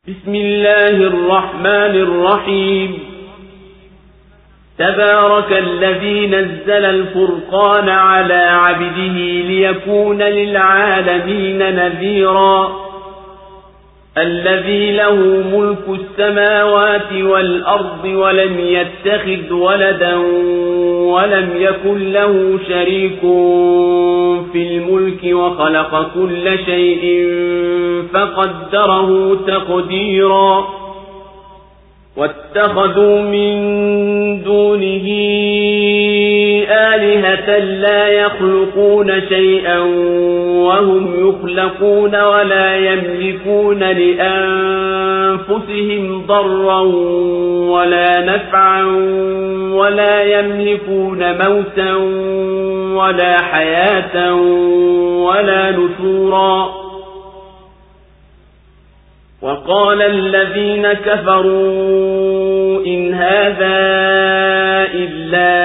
بسم الله الرحمن الرحيم تبارك الذي نزل الفرقان على عبده ليكون للعالمين نذيرا الذي له ملك السماوات والأرض ولم يتخذ ولدا ولم يكن له شريك في الملك وخلق كل شيء فقدره تقديرا واتخذوا من دونه آلهة لا يخلقون شيئا وهم يخلقون ولا يملكون لأنفسهم ضرا ولا نفعا ولا يملكون موتا ولا حياة ولا نشورا وقال الذين كفروا إن هذا إلا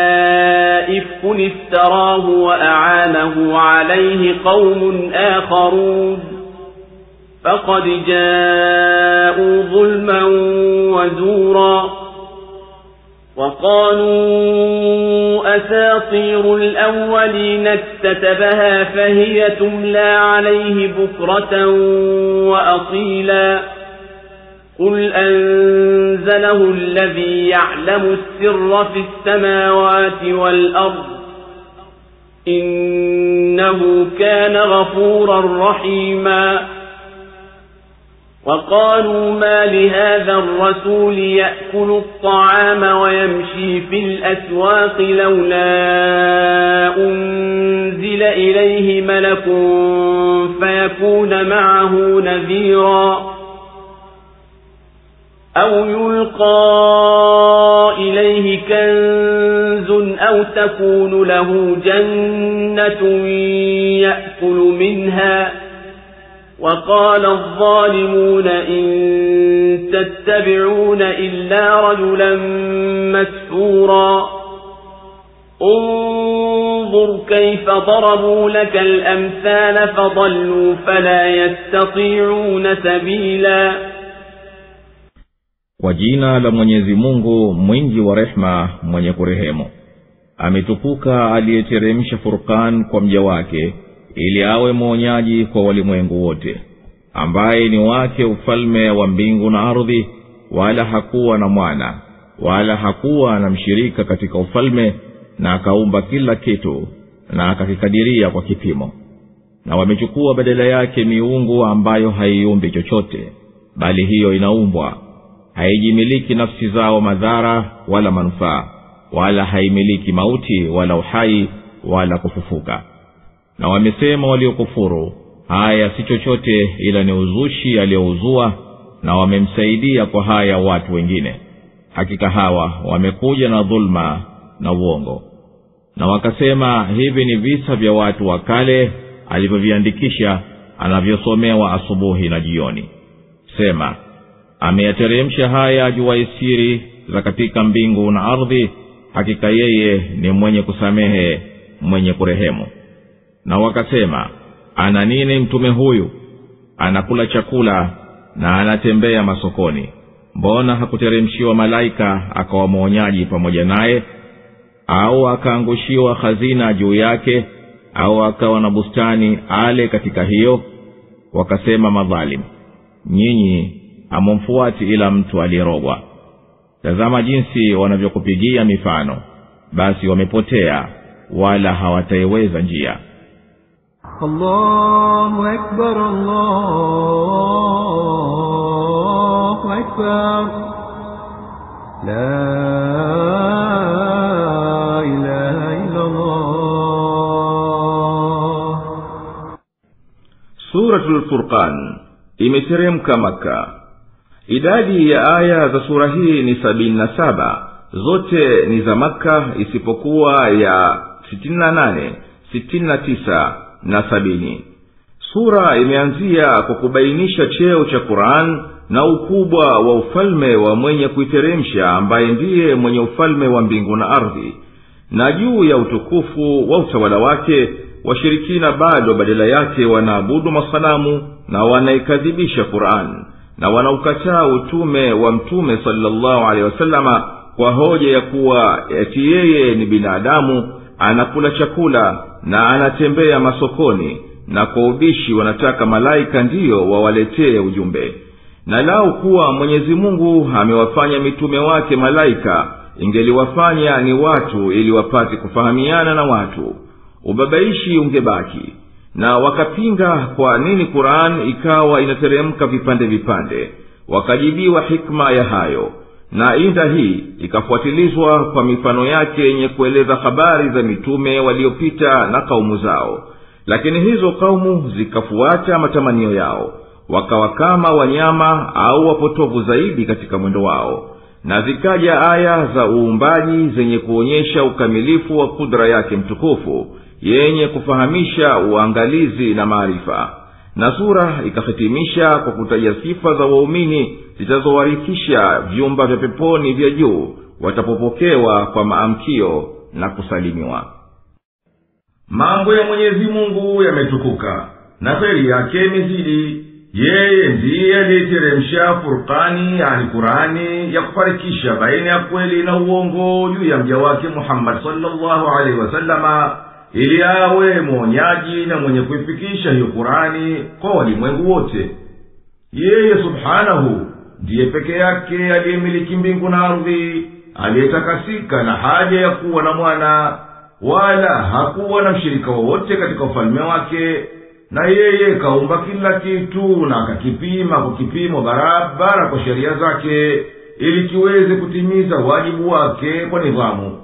إفك افتراه وأعانه عليه قوم آخرون فقد جاءوا ظلما وزورا وقالوا أساطير الأولين اكتتبها فهي تملى عليه بكرة وأصيلا قل أنزله الذي يعلم السر في السماوات والأرض إنه كان غفورا رحيما وقالوا ما لهذا الرسول يأكل الطعام ويمشي في الأسواق لولا أنزل إليه ملك فيكون معه نذيرا أو يلقى إليه كنز أو تكون له جنة يأكل منها وقال الظالمون إن تتبعون إلا رجلا مسحورا انظر كيف ضربوا لك الأمثال فضلوا فلا يستطيعون سبيلا Kwa jina la Mwenyezi Mungu mwingi wa rehema mwenye kurehemu. Ametukuka aliyeteremsha Furqan kwa mja wake ili awe mwonyaji kwa walimwengu wote, ambaye ni wake ufalme wa mbingu na ardhi, wala hakuwa na mwana wala hakuwa na mshirika katika ufalme, na akaumba kila kitu na akakikadiria kwa kipimo. Na wamechukua badala yake miungu ambayo haiumbi chochote, bali hiyo inaumbwa. Haijimiliki nafsi zao madhara wala manufaa, wala haimiliki mauti wala uhai wala kufufuka. Na wamesema waliokufuru, haya si chochote ila ni uzushi aliyouzua, na wamemsaidia kwa haya watu wengine. Hakika hawa wamekuja na dhulma na uongo. Na wakasema hivi ni visa vya watu wa kale alivyoviandikisha, anavyosomewa asubuhi na jioni. Sema, ameyateremsha haya juu siri za katika mbingu na ardhi, hakika yeye ni mwenye kusamehe mwenye kurehemu. Na wakasema, ana nini mtume huyu? Anakula chakula na anatembea masokoni, mbona hakuteremshiwa malaika akawa mwonyaji pamoja naye? Au akaangushiwa hazina juu yake, au akawa na bustani ale katika hiyo? Wakasema madhalim, nyinyi hamumfuati ila mtu aliyerogwa. Tazama jinsi wanavyokupigia mifano, basi wamepotea wala hawataiweza njia. الله أكبر الله أكبر لا إله إلا الله. Suratul Furqan imeteremka Makka. Idadi ya aya za sura hii ni 77, zote ni za Makka isipokuwa ya 68, 69 na 70. Sura imeanzia kwa kubainisha cheo cha Qur'an na ukubwa wa ufalme wa mwenye kuiteremsha, ambaye ndiye mwenye ufalme wa mbingu na ardhi, na juu ya utukufu wa utawala wake. Washirikina bado badala yake wanaabudu masanamu na wanaikadhibisha Qur'an, na wanaukataa utume wa mtume sallallahu alaihi wasallama kwa hoja ya kuwa eti yeye ni binadamu, anakula chakula na anatembea masokoni, na kwa ubishi wanataka malaika ndiyo wawaletee ujumbe. Na lau kuwa Mwenyezi Mungu amewafanya mitume wake malaika, ingeliwafanya ni watu ili wapate kufahamiana na watu, ubabaishi ungebaki. Na wakapinga kwa nini Qur'an ikawa inateremka vipande vipande. Wakajibiwa hikma ya hayo, na inda hii ikafuatilizwa kwa mifano yake yenye kueleza habari za mitume waliopita na kaumu zao. Lakini hizo kaumu zikafuata matamanio yao, wakawa kama wanyama au wapotovu zaidi katika mwendo wao. Na zikaja aya za uumbaji zenye kuonyesha ukamilifu wa kudra yake mtukufu, yenye kufahamisha uangalizi na maarifa. Na sura ikahitimisha kwa kutaja sifa za waumini zitazowarithisha vyumba vya peponi vya juu watapopokewa kwa maamkio na kusalimiwa. Mambo ya Mwenyezi Mungu yametukuka na kheri yake imezidi. Yeye ndiye aliyeteremsha Furqani, yani Qur'ani, ya kufarikisha baina ya kweli na uongo juu ya mja wake Muhammad sallallahu alaihi wasallama, ili awe mwonyaji na mwenye kuifikisha hiyo Qur'ani kwa walimwengu wote. Yeye subhanahu ndiye peke yake aliyemiliki mbingu na ardhi, aliyetakasika na haja ya kuwa na mwana, wala hakuwa na mshirika wowote katika ufalme wake. Na yeye kaumba kila kitu na akakipima kwa kipimo barabara kwa sheria zake, ili kiweze kutimiza wajibu wake kwa nidhamu.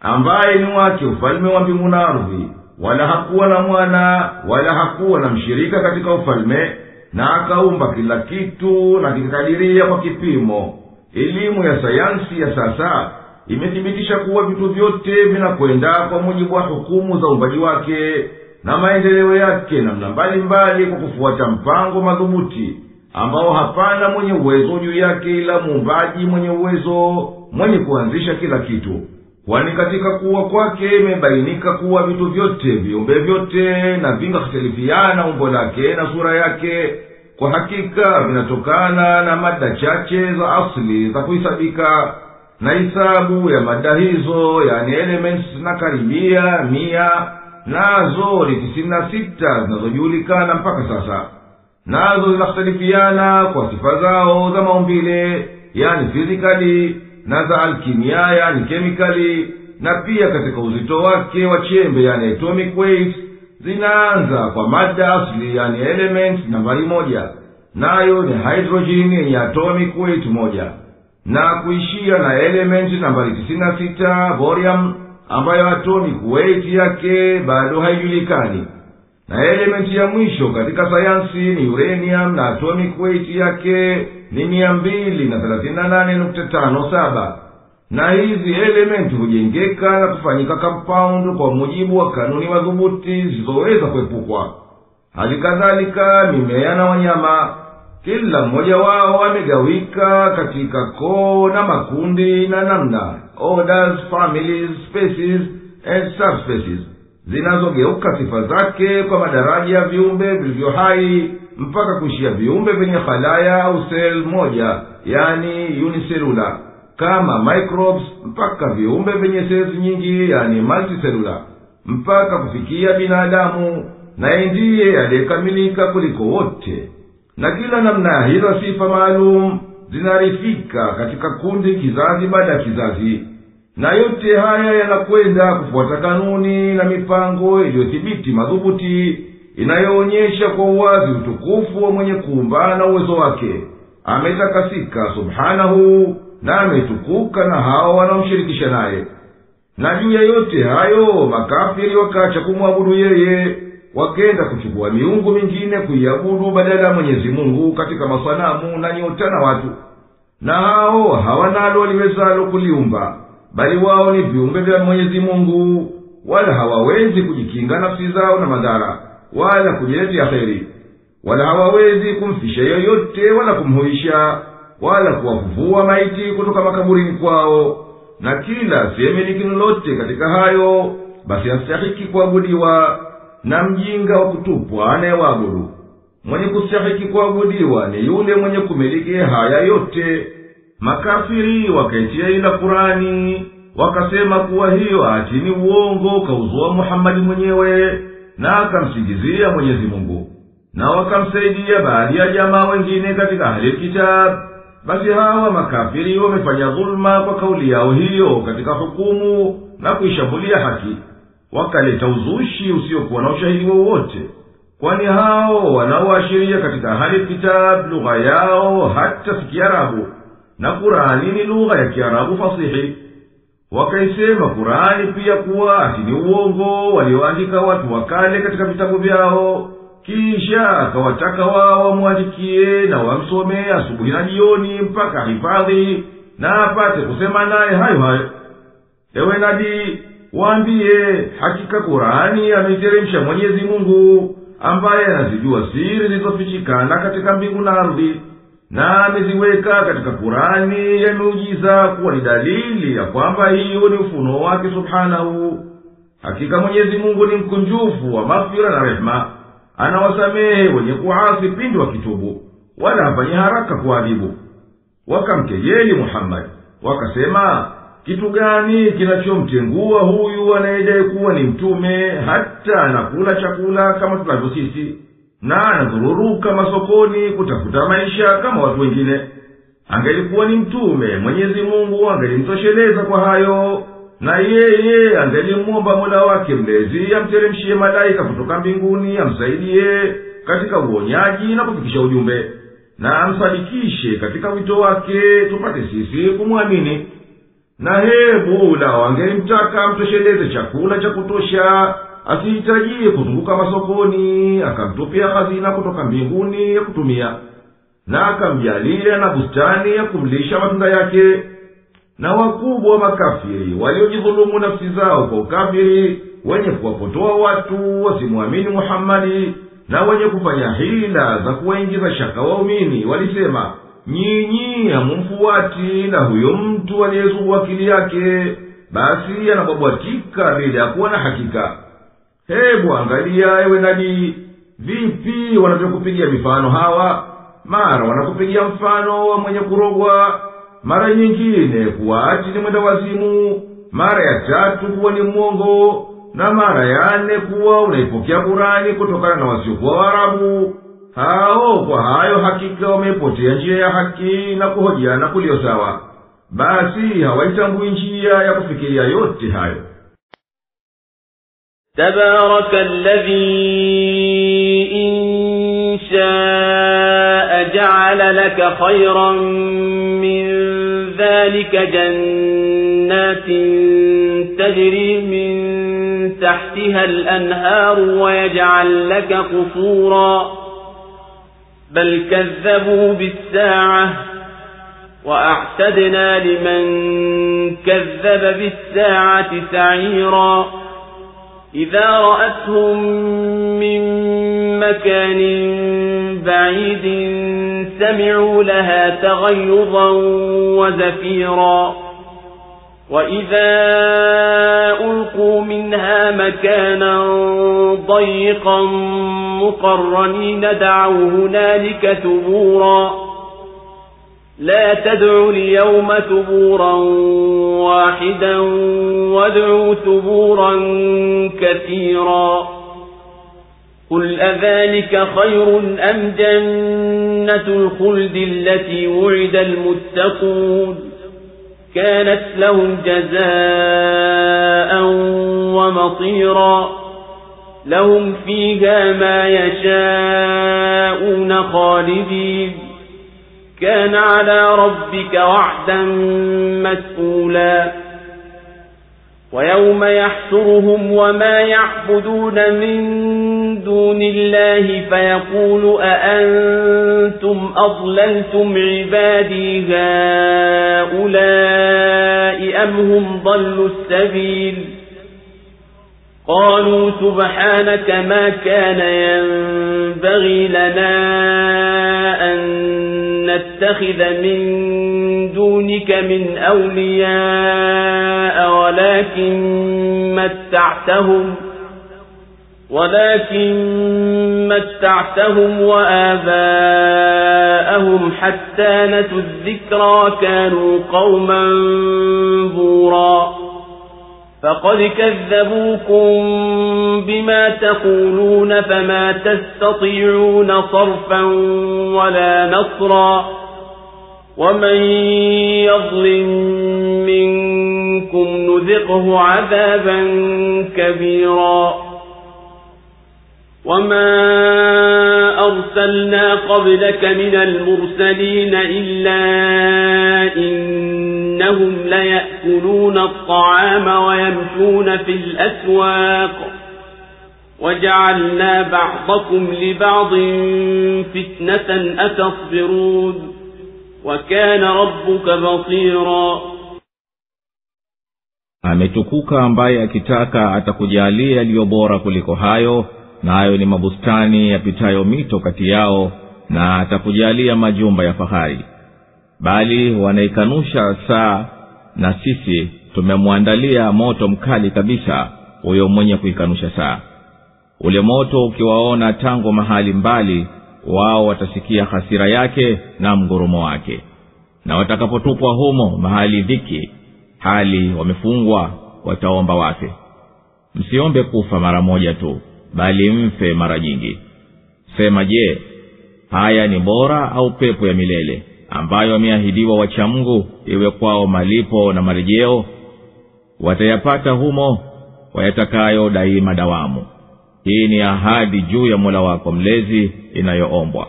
Ambaye ni wake ufalme wa mbingu na ardhi, wala hakuwa na mwana wala hakuwa na mshirika katika ufalme, na akaumba kila kitu na kikadiria kwa kipimo. Elimu ya sayansi ya sasa imethibitisha kuwa vitu vyote vinakwenda kwa mujibu wa hukumu za uumbaji wake na maendeleo yake namna mbalimbali, kwa kufuata mpango madhubuti ambao hapana mwenye uwezo juu yake ila muumbaji mwenye uwezo, mwenye kuanzisha kila kitu. Kwani katika kuwa kwake imebainika kuwa vitu vyote, viumbe vyote, na vingahtilifiana umbo lake na sura yake, kwa hakika vinatokana na mada chache za asili za kuhisabika, na hisabu ya mada hizo, yani elements, na karibia 100, nazo ni 96 zinazojulikana mpaka sasa. Nazo zinakhtalifiana kwa sifa zao za maumbile, yani physically, na za alkimia, yani chemically, na pia katika uzito wake wa chembe, yani atomic weight. Zinaanza kwa mada asli, yani element nambari 1, nayo ni hydrogen yenye atomic weight 1, na kuishia na element nambari 96, borium, ambayo atomic weight yake bado haijulikani. Na element ya mwisho katika sayansi ni uranium, na atomic weight yake ni 238.57. Na hizi element hujengeka na kufanyika compound kwa mujibu wa kanuni madhubuti zisizoweza kuepukwa. Hali kadhalika mimea na wanyama, kila mmoja wao amegawika katika koo na makundi na namna, orders, families, species and subspecies, zinazogeuka sifa zake kwa madaraja ya viumbe vilivyo hai, mpaka kuishia viumbe vyenye khalaya au cell moja, yani unicellular, kama microbes, mpaka viumbe vyenye cells nyingi, yani multicellular, mpaka kufikia binadamu, na ndiye aliyekamilika kuliko wote. Na kila namna hizo sifa maalum zinarifika katika kundi kizazi baada ya kizazi. Na yote haya yanakwenda kufuata kanuni na mipango iliyothibiti madhubuti, inayoonyesha kwa uwazi utukufu wa mwenye kuumba na uwezo wake. Ametakasika subhanahu, na ametukuka na hao wanaomshirikisha naye. Na juu ya yote hayo makafiri wakaacha kumwabudu yeye, wakenda kuchukua miungu mingine kuiabudu badala ya Mwenyezi Mungu katika masanamu na nyota na watu. Na hao hawanalo liwezalo kuliumba, bali wao ni viumbe vya Mwenyezi Mungu, wala hawawezi kujikinga nafsi zao na madhara, wala kujiletea kheri, wala hawawezi kumfisha yoyote wala kumhuisha, wala kuwafufua maiti kutoka makaburini kwao. Na kila asiyemiliki lolote katika hayo, basi astahiki kuabudiwa, na mjinga wa kutupwa anayewaabudu. mwenye kustahiki kuabudiwa ni yule mwenye kumiliki haya yote. Makafiri wakaitia ila Kurani, wakasema kuwa hiyo ati ni uongo kauzua Muhammadi mwenyewe, na akamsingizia Mwenyezi Mungu, na wakamsaidia baadhi ya jamaa wengine katika ahli kitab. Basi hawa makafiri wamefanya dhulma kwa kauli yao hiyo katika hukumu na kuishambulia haki, wakaleta uzushi usiokuwa na ushahidi wowote. Kwani hao wanaoashiria katika ahli kitab lugha yao hata si Kiarabu, na Kurani ni lugha ya Kiarabu fasihi. Wakaisema Kurani pia kuwa ati ni uongo walioandika watu wakale katika vitabu vyao, kisha akawataka wao wamwandikie na wamsomee asubuhi na jioni mpaka hifadhi na apate kusema naye hayo hayo. Ewe nabii, waambie, hakika Kurani ameiteremsha Mwenyezi Mungu, ambaye anazijua siri zilizofichikana katika mbingu na ardhi, na ameziweka katika Kurani ya miujiza kuwa ni dalili ya kwamba hiyo ni ufunuo wake subhanahu. Hakika Mwenyezi Mungu ni mkunjufu wa maghfira na rehema, anawasamehe wenye kuasi pindi wakitubu, wala hafanyi haraka kuadhibu. Wakamkejeli Muhammad, wakasema, kitu gani kinachomtengua huyu anayedai kuwa ni mtume hata anakula chakula kama tunavyo sisi, na anadhururuka masokoni kutafuta maisha kama watu wengine? Angelikuwa ni mtume, Mwenyezi Mungu angelimtosheleza kwa hayo, na yeye angelimwomba Mola wake mlezi amteremshie malaika kutoka mbinguni amsaidie katika uonyaji na kufikisha ujumbe, na amsadikishe katika wito wake tupate sisi kumwamini. Na hebu lao angelimtaka amtosheleze chakula cha kutosha, asihitajie kuzunguka masokoni, akamtupia hazina kutoka mbinguni ya kutumia, na akamjalia na bustani ya kumlisha matunda yake. Na wakubwa wa makafiri waliojidhulumu nafsi zao kwa ukafiri, wenye kuwapotoa watu wasimwamini Muhammadi, na wenye kufanya hila za kuwaingiza shaka waumini, walisema, nyinyi hamumfuati na huyo mtu aliyezua akili yake, basi anabwabwatika bila ya kuwa na hakika. Hebu angalia, ewe nabii, vipi wanavyokupigia mifano hawa. Mara wanakupigia mfano wa mwenye kurogwa, mara nyingine kuwa ati ni mwenda wazimu, mara ya tatu kuwa ni mwongo, na mara ya nne kuwa unaipokea Kurani kutokana na wasiokuwa Waarabu. Hao kwa hayo hakika wamepotea njia ya haki na kuhojiana kulio sawa, basi hawaitambui njia ya kufikiria yote hayo. تبارك الذي إن شاء جعل لك خيرا من ذلك جنات تجري من تحتها الأنهار ويجعل لك قصورا بل كذبوا بالساعة وأعتدنا لمن كذب بالساعة سعيرا إذا رأتهم من مكان بعيد سمعوا لها تغيظا وزفيرا وإذا ألقوا منها مكانا ضيقا مقرنين دعوا هنالك ثبورا لا تدعوا اليوم ثبورا واحدا وادعوا ثبورا كثيرا قل أذلك خير أم جنة الخلد التي وعد المتقون كانت لهم جزاء ومصيرا لهم فيها ما يشاءون خالدين كان على ربك وعدا مسئولا ويوم يحشرهم وما يعبدون من دون الله فيقول أأنتم أضللتم عبادي هؤلاء أم هم ضلوا السبيل قالوا سبحانك ما كان ينبغي لنا أن نتخذ من دونك من أولياء ولكن متعتهم وآباءهم حتى نسوا الذكرى كانوا قوما بورا فقد كذبوكم بما تقولون فما تستطيعون صرفا ولا نصرا ومن يظلم منكم نذقه عذابا كبيرا وما أرسلنا قبلك من المرسلين إلا إنهم ليأكلون الطعام ويمشون في الأسواق وجعلنا بعضكم لبعض فتنة أتصبرون وكان ربك بصيرا. Ametukuka ambaye akitaka atakujalia yaliyo bora kuliko hayo, nayo ni mabustani yapitayo mito kati yao, na atakujalia majumba ya fahari. Bali wanaikanusha saa, na sisi tumemwandalia moto mkali kabisa huyo mwenye kuikanusha saa. Ule moto ukiwaona tangu mahali mbali, wao watasikia hasira yake na mgurumo wake. Na watakapotupwa humo mahali dhiki, hali wamefungwa, wataomba wafe. Msiombe kufa mara moja tu, bali mfe mara nyingi. Sema, je, haya ni bora au pepo ya milele ambayo wameahidiwa wacha Mungu iwe kwao malipo na marejeo? Watayapata humo wayatakayo daima dawamu. Hii ni ahadi juu ya Mola wako mlezi inayoombwa.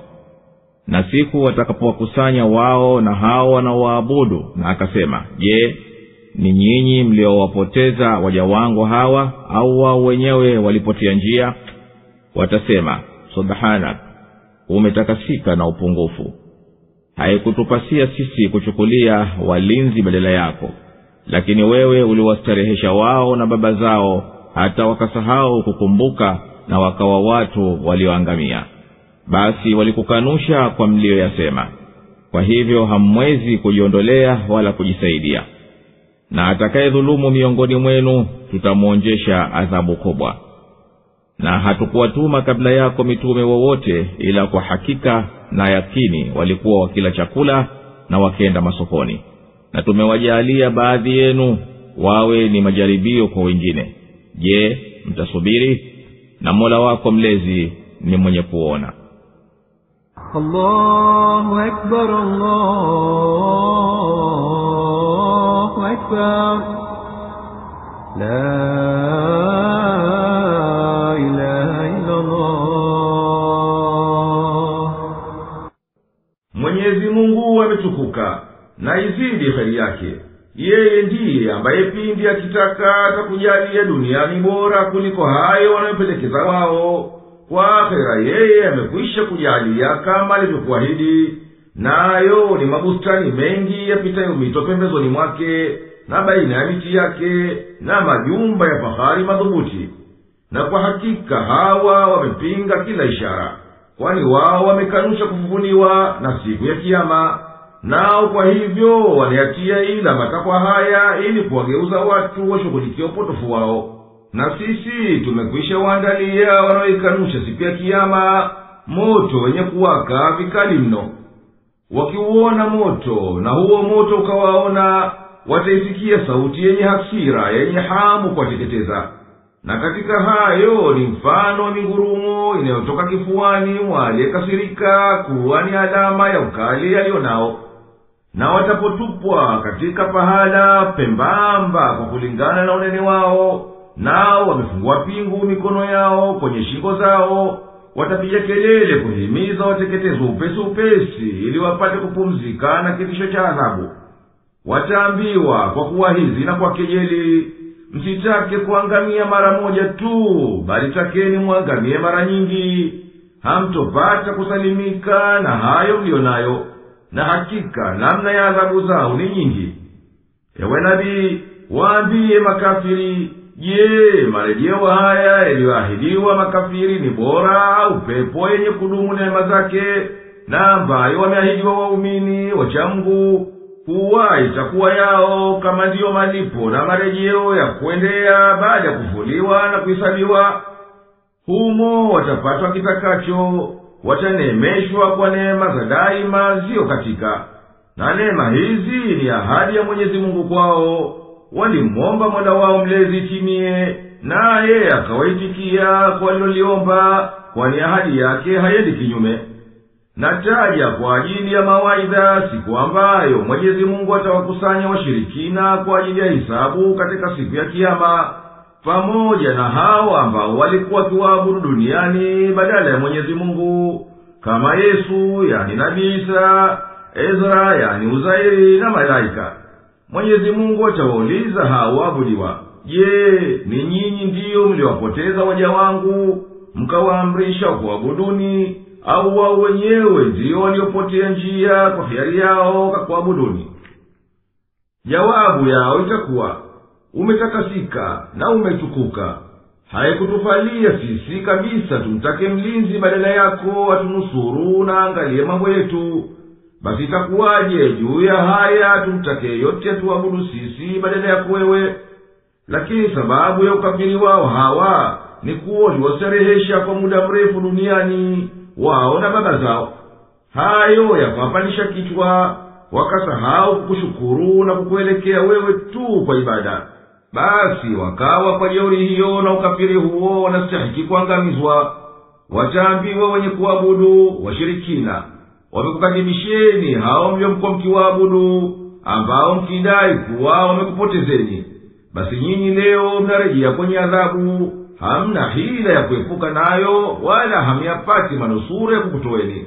Na siku watakapowakusanya wao na hao wanaoabudu, na akasema, je, ni nyinyi mliowapoteza waja wangu hawa, au wao wenyewe walipotea njia? Watasema, subhanak, umetakasika na upungufu. Haikutupasia sisi kuchukulia walinzi badala yako, lakini wewe uliwastarehesha wao na baba zao, hata wakasahau kukumbuka na wakawa watu walioangamia. Basi walikukanusha kwa mlioyasema, kwa hivyo hamwezi kujiondolea wala kujisaidia. Na atakayedhulumu miongoni mwenu tutamuonjesha adhabu kubwa. Na hatukuwatuma kabla yako mitume wowote, ila kwa hakika na yakini walikuwa wakila chakula na wakenda masokoni. Na tumewajalia baadhi yenu wawe ni majaribio kwa wengine. Je, mtasubiri? Na Mola wako mlezi ni mwenye kuona. Allahu Akbar, Allahu Akbar, la ilaha illa Allah. Mwenyezi Mungu ametukuka na izidi kheri yake. Yeye ndiye ambaye pindi akitaka atakujalia duniani bora kuliko hayo wanayopelekeza wao. Kwa akhera yeye amekwisha kujalia kama alivyokuahidi, nayo ni mabustani mengi yapitayo mito pembezoni mwake na baina ya miti yake, na majumba ya fahari madhubuti. Na kwa hakika hawa wamepinga kila ishara, kwani wao wamekanusha kufufuliwa na siku ya kiyama. Nao kwa hivyo wanayatia ila matakwa haya ili kuwageuza watu washughulikie upotofu wao. Na sisi tumekwisha waandalia wanaoikanusha siku ya kiyama moto wenye kuwaka vikali mno. Wakiuona moto na huo moto ukawaona, wataisikia sauti yenye hasira yenye hamu kuwateketeza. Na katika hayo ni mfano wa mingurumo inayotoka kifuani mwa aliyekasirika, kuwa ni alama ya ukali alionao. Na watapotupwa katika pahala pembamba kwa kulingana na unene wao, nao wamefungua pingu mikono yao kwenye shingo zao, watapiga kelele kuhimiza wateketezwe upesi upesi, ili wapate kupumzika na kitisho cha adhabu. Wataambiwa kwa kuwahizi na kwa kejeli, msitake kuangamia mara moja tu, bali takeni muangamie mara nyingi. Hamtopata kusalimika na hayo mlionayo, na hakika namna ya adhabu zao ni nyingi. Ewe nabii, waambie makafiri, je, marejeo haya yaliyoahidiwa makafiri ni bora au pepo yenye kudumu neema zake, na ambayo wameahidiwa waumini wacha Mungu kuwa itakuwa yao kama ndiyo malipo na marejeo ya kuendea baada ya kufuliwa na kuhesabiwa? humo watapatwa kitakacho, wataneemeshwa kwa neema za daima ziyo katika. Na neema hizi ni ahadi ya Mwenyezi Mungu kwao. Walimwomba Mola wao mlezi itimie, naye akawaitikia kwa waliloliomba, kwani ahadi yake hayendi kinyume. Nataja kwa ajili ya mawaidha siku ambayo Mwenyezi Mungu atawakusanya washirikina kwa ajili ya hisabu katika siku ya Kiyama, pamoja na hao ambao walikuwa wakiwaabudu duniani badala ya Mwenyezi Mungu, kama Yesu yani Nabii Isa, Ezra yani Uzairi na malaika. Mwenyezi Mungu atawauliza hao waabudiwa, je, ni nyinyi ndiyo mliwapoteza waja wangu mkawaamrisha kuabuduni, au wao wenyewe ndiyo waliopotea njia kwa hiari yao kuabuduni? Jawabu yao itakuwa, umetakasika na umetukuka. Haikutufalia sisi kabisa tumtake mlinzi badala yako atunusuru na angalie mambo yetu. Basi itakuwaje juu ya haya tumtake yote tuabudu sisi badala yako wewe? Lakini sababu ya ukafiri wao hawa ni kuwa uliwastarehesha kwa muda mrefu duniani wao na baba zao. Hayo yakawapanisha kichwa, wakasahau kukushukuru na kukuelekea wewe tu kwa ibada. Basi wakawa kwa jeuri hiyo na ukafiri huo wanastahiki kuangamizwa. Wataambiwa wenye kuabudu washirikina, wamekukadhibisheni hao mliomkuwa mkiwaabudu, ambao mkidai kuwa wamekupotezeni. Basi nyinyi leo mnarejea kwenye adhabu, hamna hila ya kuepuka nayo, wala hamyapati manusura ya kukutoeni.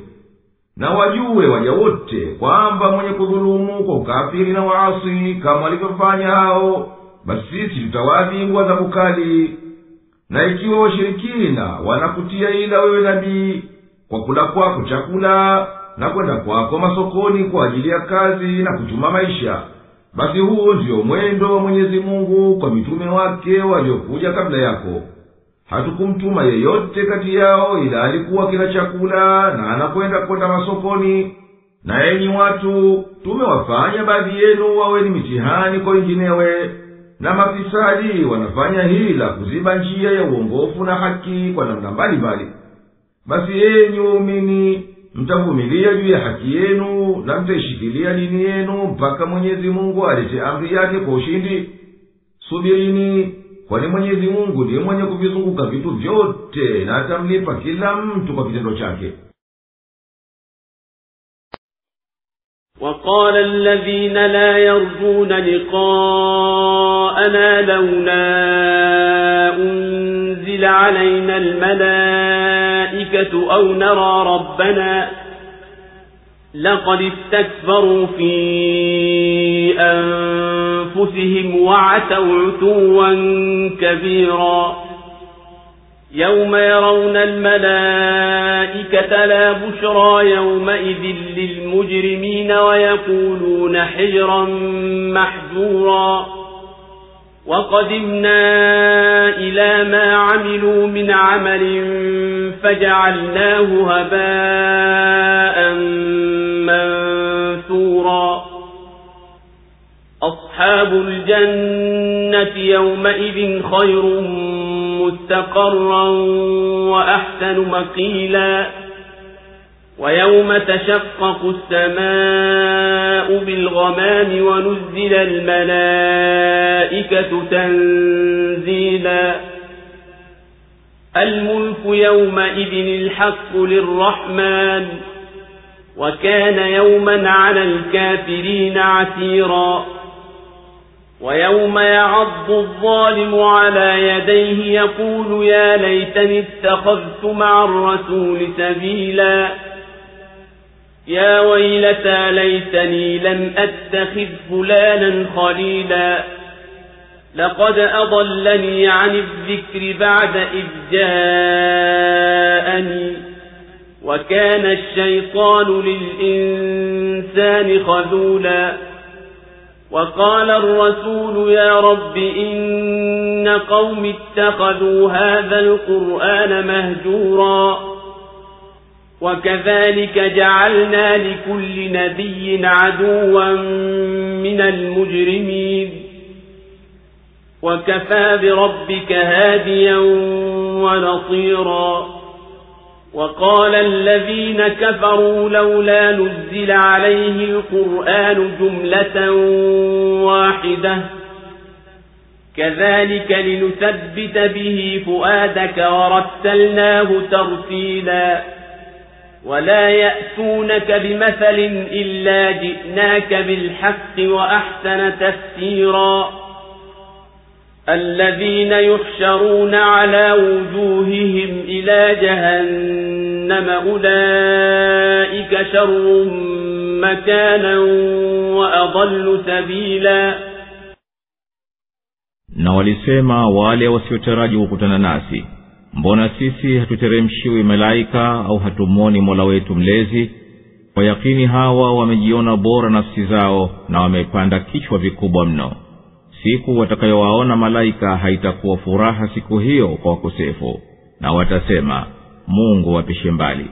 Na wajue waja wote kwamba mwenye kudhulumu kwa ukafiri na waasi kama walivyofanya hao, basi sisi tutawaadhibu adhabu kali. Na ikiwa washirikina wanakutia ila wewe nabii, kwa kula kwako chakula na kwenda kwako masokoni kwa ajili ya kazi na kuchuma maisha, basi huo ndio mwendo wa Mwenyezi Mungu kwa mitume wake waliokuja kabla yako. Hatukumtuma yeyote kati yao ila alikuwa kila chakula na anakwenda masokoni. Na enyi watu, tumewafanya baadhi yenu wawe ni mitihani kwa wenginewe, na mafisadi wanafanya hila kuziba njia ya uongofu na haki kwa namna mbalimbali. Basi enyi waumini, mtavumilia juu ya haki yenu na mtaishikilia dini yenu mpaka Mwenyezi Mungu alete amri yake kwa ushindi. Subirini, kwani Mwenyezi Mungu ndiye mwenye kuvizunguka vitu vyote, na atamlipa kila mtu kwa kitendo chake. وقال الذين لا يرجون لقاءنا لولا أنزل علينا الملائكة أو نرى ربنا لقد استكبروا في أنفسهم وعتوا عتوا كبيرا يوم يرون الملائكة لا بشرى يومئذ للمجرمين ويقولون حجرا محجورا وقدمنا إلى ما عملوا من عمل فجعلناه هباء منثورا أصحاب الجنة يومئذ خير مستقرا وأحسن مقيلا ويوم تشقق السماء بالغمام ونزل الملائكة تنزيلا الملك يومئذ الحق للرحمن وكان يوما على الكافرين عسيرا ويوم يعض الظالم على يديه يقول يا ليتني اتخذت مع الرسول سبيلا يا ويلتى ليتني لم أتخذ فلانا خليلا لقد أضلني عن الذكر بعد إذ جاءني وكان الشيطان للإنسان خذولا وقال الرسول يا رب إن قوم اتخذوا هذا القرآن مهجورا وكذلك جعلنا لكل نبي عدوا من المجرمين وكفى بربك هاديا ونصيرا وقال الذين كفروا لولا نزل عليه القرآن جملة واحدة كذلك لنثبت به فؤادك ورتلناه ترتيلا ولا يأتونك بمثل إلا جئناك بالحق وأحسن تفسيرا الذين يحشرون على وجوههم إلى جهنم أولئك شر مكانا وأضل سبيلا. Na walisema wale wasiotaraji kukutana nasi, mbona sisi hatuteremshiwi malaika au hatumwoni Mola wetu mlezi? Kwa yakini hawa wamejiona bora nafsi zao na wamepanda kichwa vikubwa mno. Siku watakayowaona malaika haitakuwa furaha siku hiyo kwa wakosefu, na watasema Mungu wapishe mbali.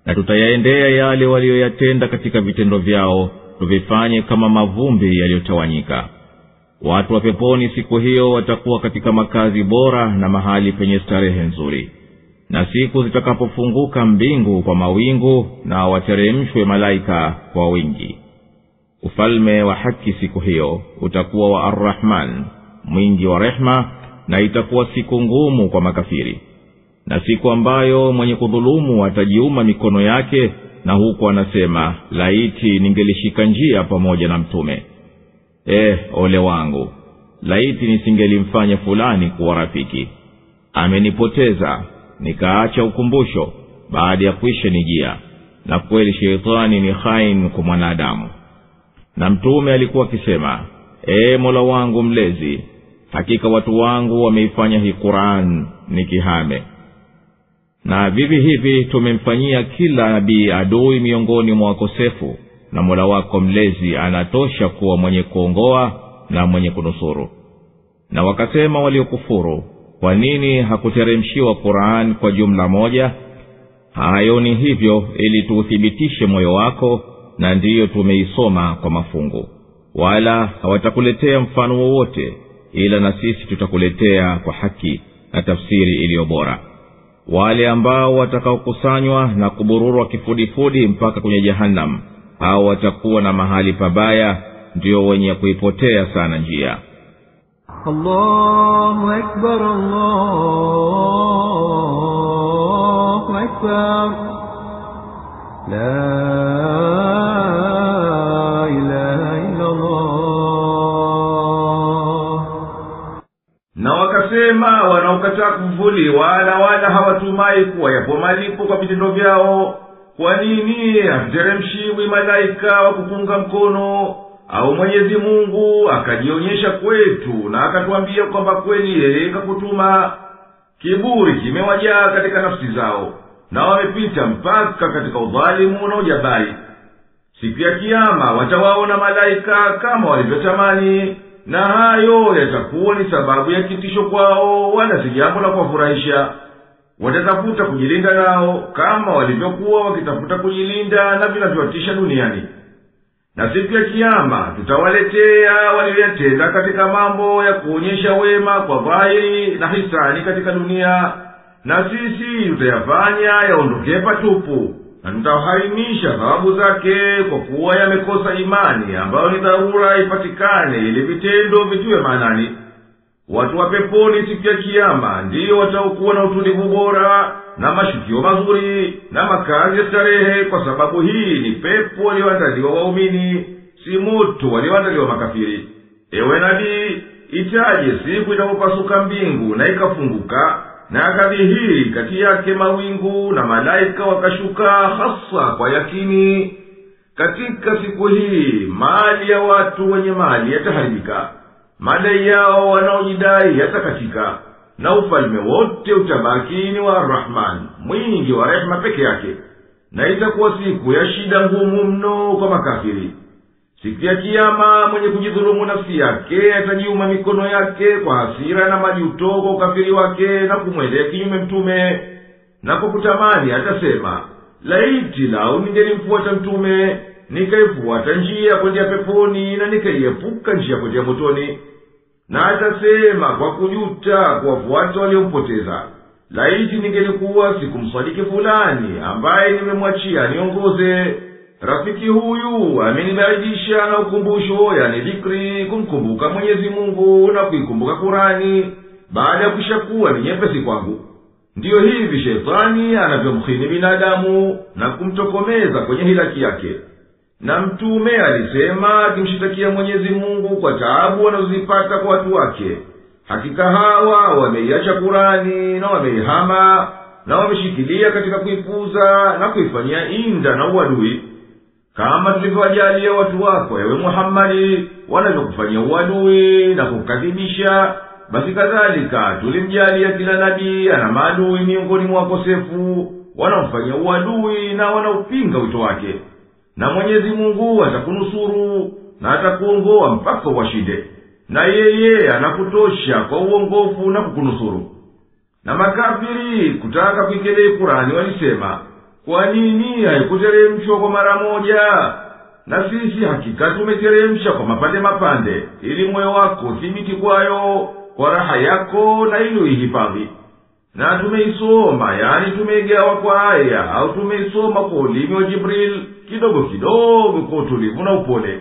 Na tutayaendea yale walioyatenda katika vitendo vyao, tuvifanye kama mavumbi yaliyotawanyika. Watu wa peponi siku hiyo watakuwa katika makazi bora na mahali penye starehe nzuri. Na siku zitakapofunguka mbingu kwa mawingu na wateremshwe malaika kwa wingi, ufalme wa haki siku hiyo utakuwa wa Ar-Rahman, mwingi wa rehma, na itakuwa siku ngumu kwa makafiri. Na siku ambayo mwenye kudhulumu atajiuma mikono yake, na huko anasema laiti ningelishika njia pamoja na mtume. Ole wangu, laiti nisingelimfanya fulani kuwa rafiki. Amenipoteza nikaacha ukumbusho baada ya kuisha nijia, na kweli sheitani ni khain kwa mwanadamu. Na mtume alikuwa akisema, Mola wangu mlezi, hakika watu wangu wameifanya hii Qur'an ni kihame. Na vivi hivi tumemfanyia kila nabii adui miongoni mwa wakosefu, na Mola wako mlezi anatosha kuwa mwenye kuongoa na mwenye kunusuru. Na wakasema waliokufuru, kwa nini hakuteremshiwa Qur'an kwa jumla moja? Hayo ni hivyo ili tuuthibitishe moyo wako, na ndiyo tumeisoma kwa mafungu. Wala hawatakuletea mfano wowote, ila na sisi tutakuletea kwa haki na tafsiri iliyo bora. Wale ambao watakaokusanywa na kubururwa kifudifudi mpaka kwenye jahannam, hao watakuwa na mahali pabaya, ndio wenye kuipotea sana njia. Allahu Akbar, Allahu Akbar, la ilaha illa Allah. Na wakasema wanaokataa kufufuliwa na wala hawatumai kuwa yapo malipo kwa vitendo vyao, kwa nini hateremshiwi malaika wa kupunga mkono, au Mwenyezi Mungu akajionyesha kwetu na akatuambia kwamba kweli yeye kakutuma? Kiburi kimewajaa katika nafsi zao, na wamepita mpaka katika udhalimu na ujabari. Siku ya kiyama watawaona malaika kama walivyotamani, na hayo yatakuwa ni sababu ya kitisho kwao, wala si jambo la kuwafurahisha. Watatafuta kujilinda nao kama walivyokuwa wakitafuta kujilinda na vinavyotisha duniani. Na siku ya kiyama tutawaletea walioyatenda katika mambo ya kuonyesha wema kwa dhahiri na hisani katika dunia, na sisi tutayafanya yaondokee patupu, na tutaharimisha thawabu zake kwa kuwa yamekosa imani ambayo ni dharura ipatikane ili vitendo vitiwe maanani. Watu wa peponi siku ya kiyama ndiyo wataokuwa na utulivu bora na mashukio mazuri na makazi ya starehe, kwa sababu hii ni pepo walioandaliwa waumini, si moto walioandaliwa makafiri. Ewe nabii, itaje siku inapopasuka mbingu na ikafunguka, na akadhihiri kati yake mawingu, na malaika wakashuka hasa kwa yakini. Katika siku hii mali ya watu wenye mali yataharibika, madai yao wanaojidai yatakatika, na ufalme wote utabaki ni wa Ar-Rahman, mwingi wa rehema peke yake. Na itakuwa siku ya shida ngumu mno kwa makafiri. Siku ya kiyama mwenye kujidhulumu nafsi yake atajiuma mikono yake kwa hasira na majuto kwa ukafiri wake na kumwendea kinyume mtume, na kwa kutamani atasema, laiti lau ningelimfuata mtume, nikaifuata njia kwenda peponi na nikaiepuka njia kwenda motoni. na atasema kwa kujuta kuwafuata waliompoteza, laiti ningelikuwa sikumsadiki fulani ambaye nimemwachia niongoze. Rafiki huyu amenibaidisha na ukumbusho, yani dhikri, kumkumbuka Mwenyezi Mungu na kuikumbuka Kurani, baada ya kushakuwa ni nyepesi kwangu. Ndiyo hivi shetani anavyomkhini binadamu na kumtokomeza kwenye hilaki yake. Na Mtume alisema akimshitakia Mwenyezi Mungu kwa taabu wanazozipata kwa watu wake, hakika hawa wameiacha Kurani na wameihama na wameshikilia katika kuipuza na kuifanyia inda na uadui. Kama tulivyowajalia watu wako ewe Muhammadi wanavyokufanyia uadui na kukadhibisha, basi kadhalika tulimjalia kila nabii ana maadui miongoni mwa wakosefu wanaomfanyia uadui na wanaupinga wito wake. Na Mwenyezi Mungu atakunusuru na atakuongoa mpaka washinde, na yeye anakutosha kwa uongofu na kukunusuru. Na makafiri kutaka kuikelea Kurani walisema, kwa nini haikuteremshwa kwa mara moja? Na sisi hakika tumeteremsha kwa mapande mapande, ili moyo wako uthibiti kwayo kwa raha yako na ili uihifadhi. Na tumeisoma, yani tumeigawa kwa aya, au tumeisoma kwa ulimi wa Jibril kidogo kidogo kwa utulivu na upole.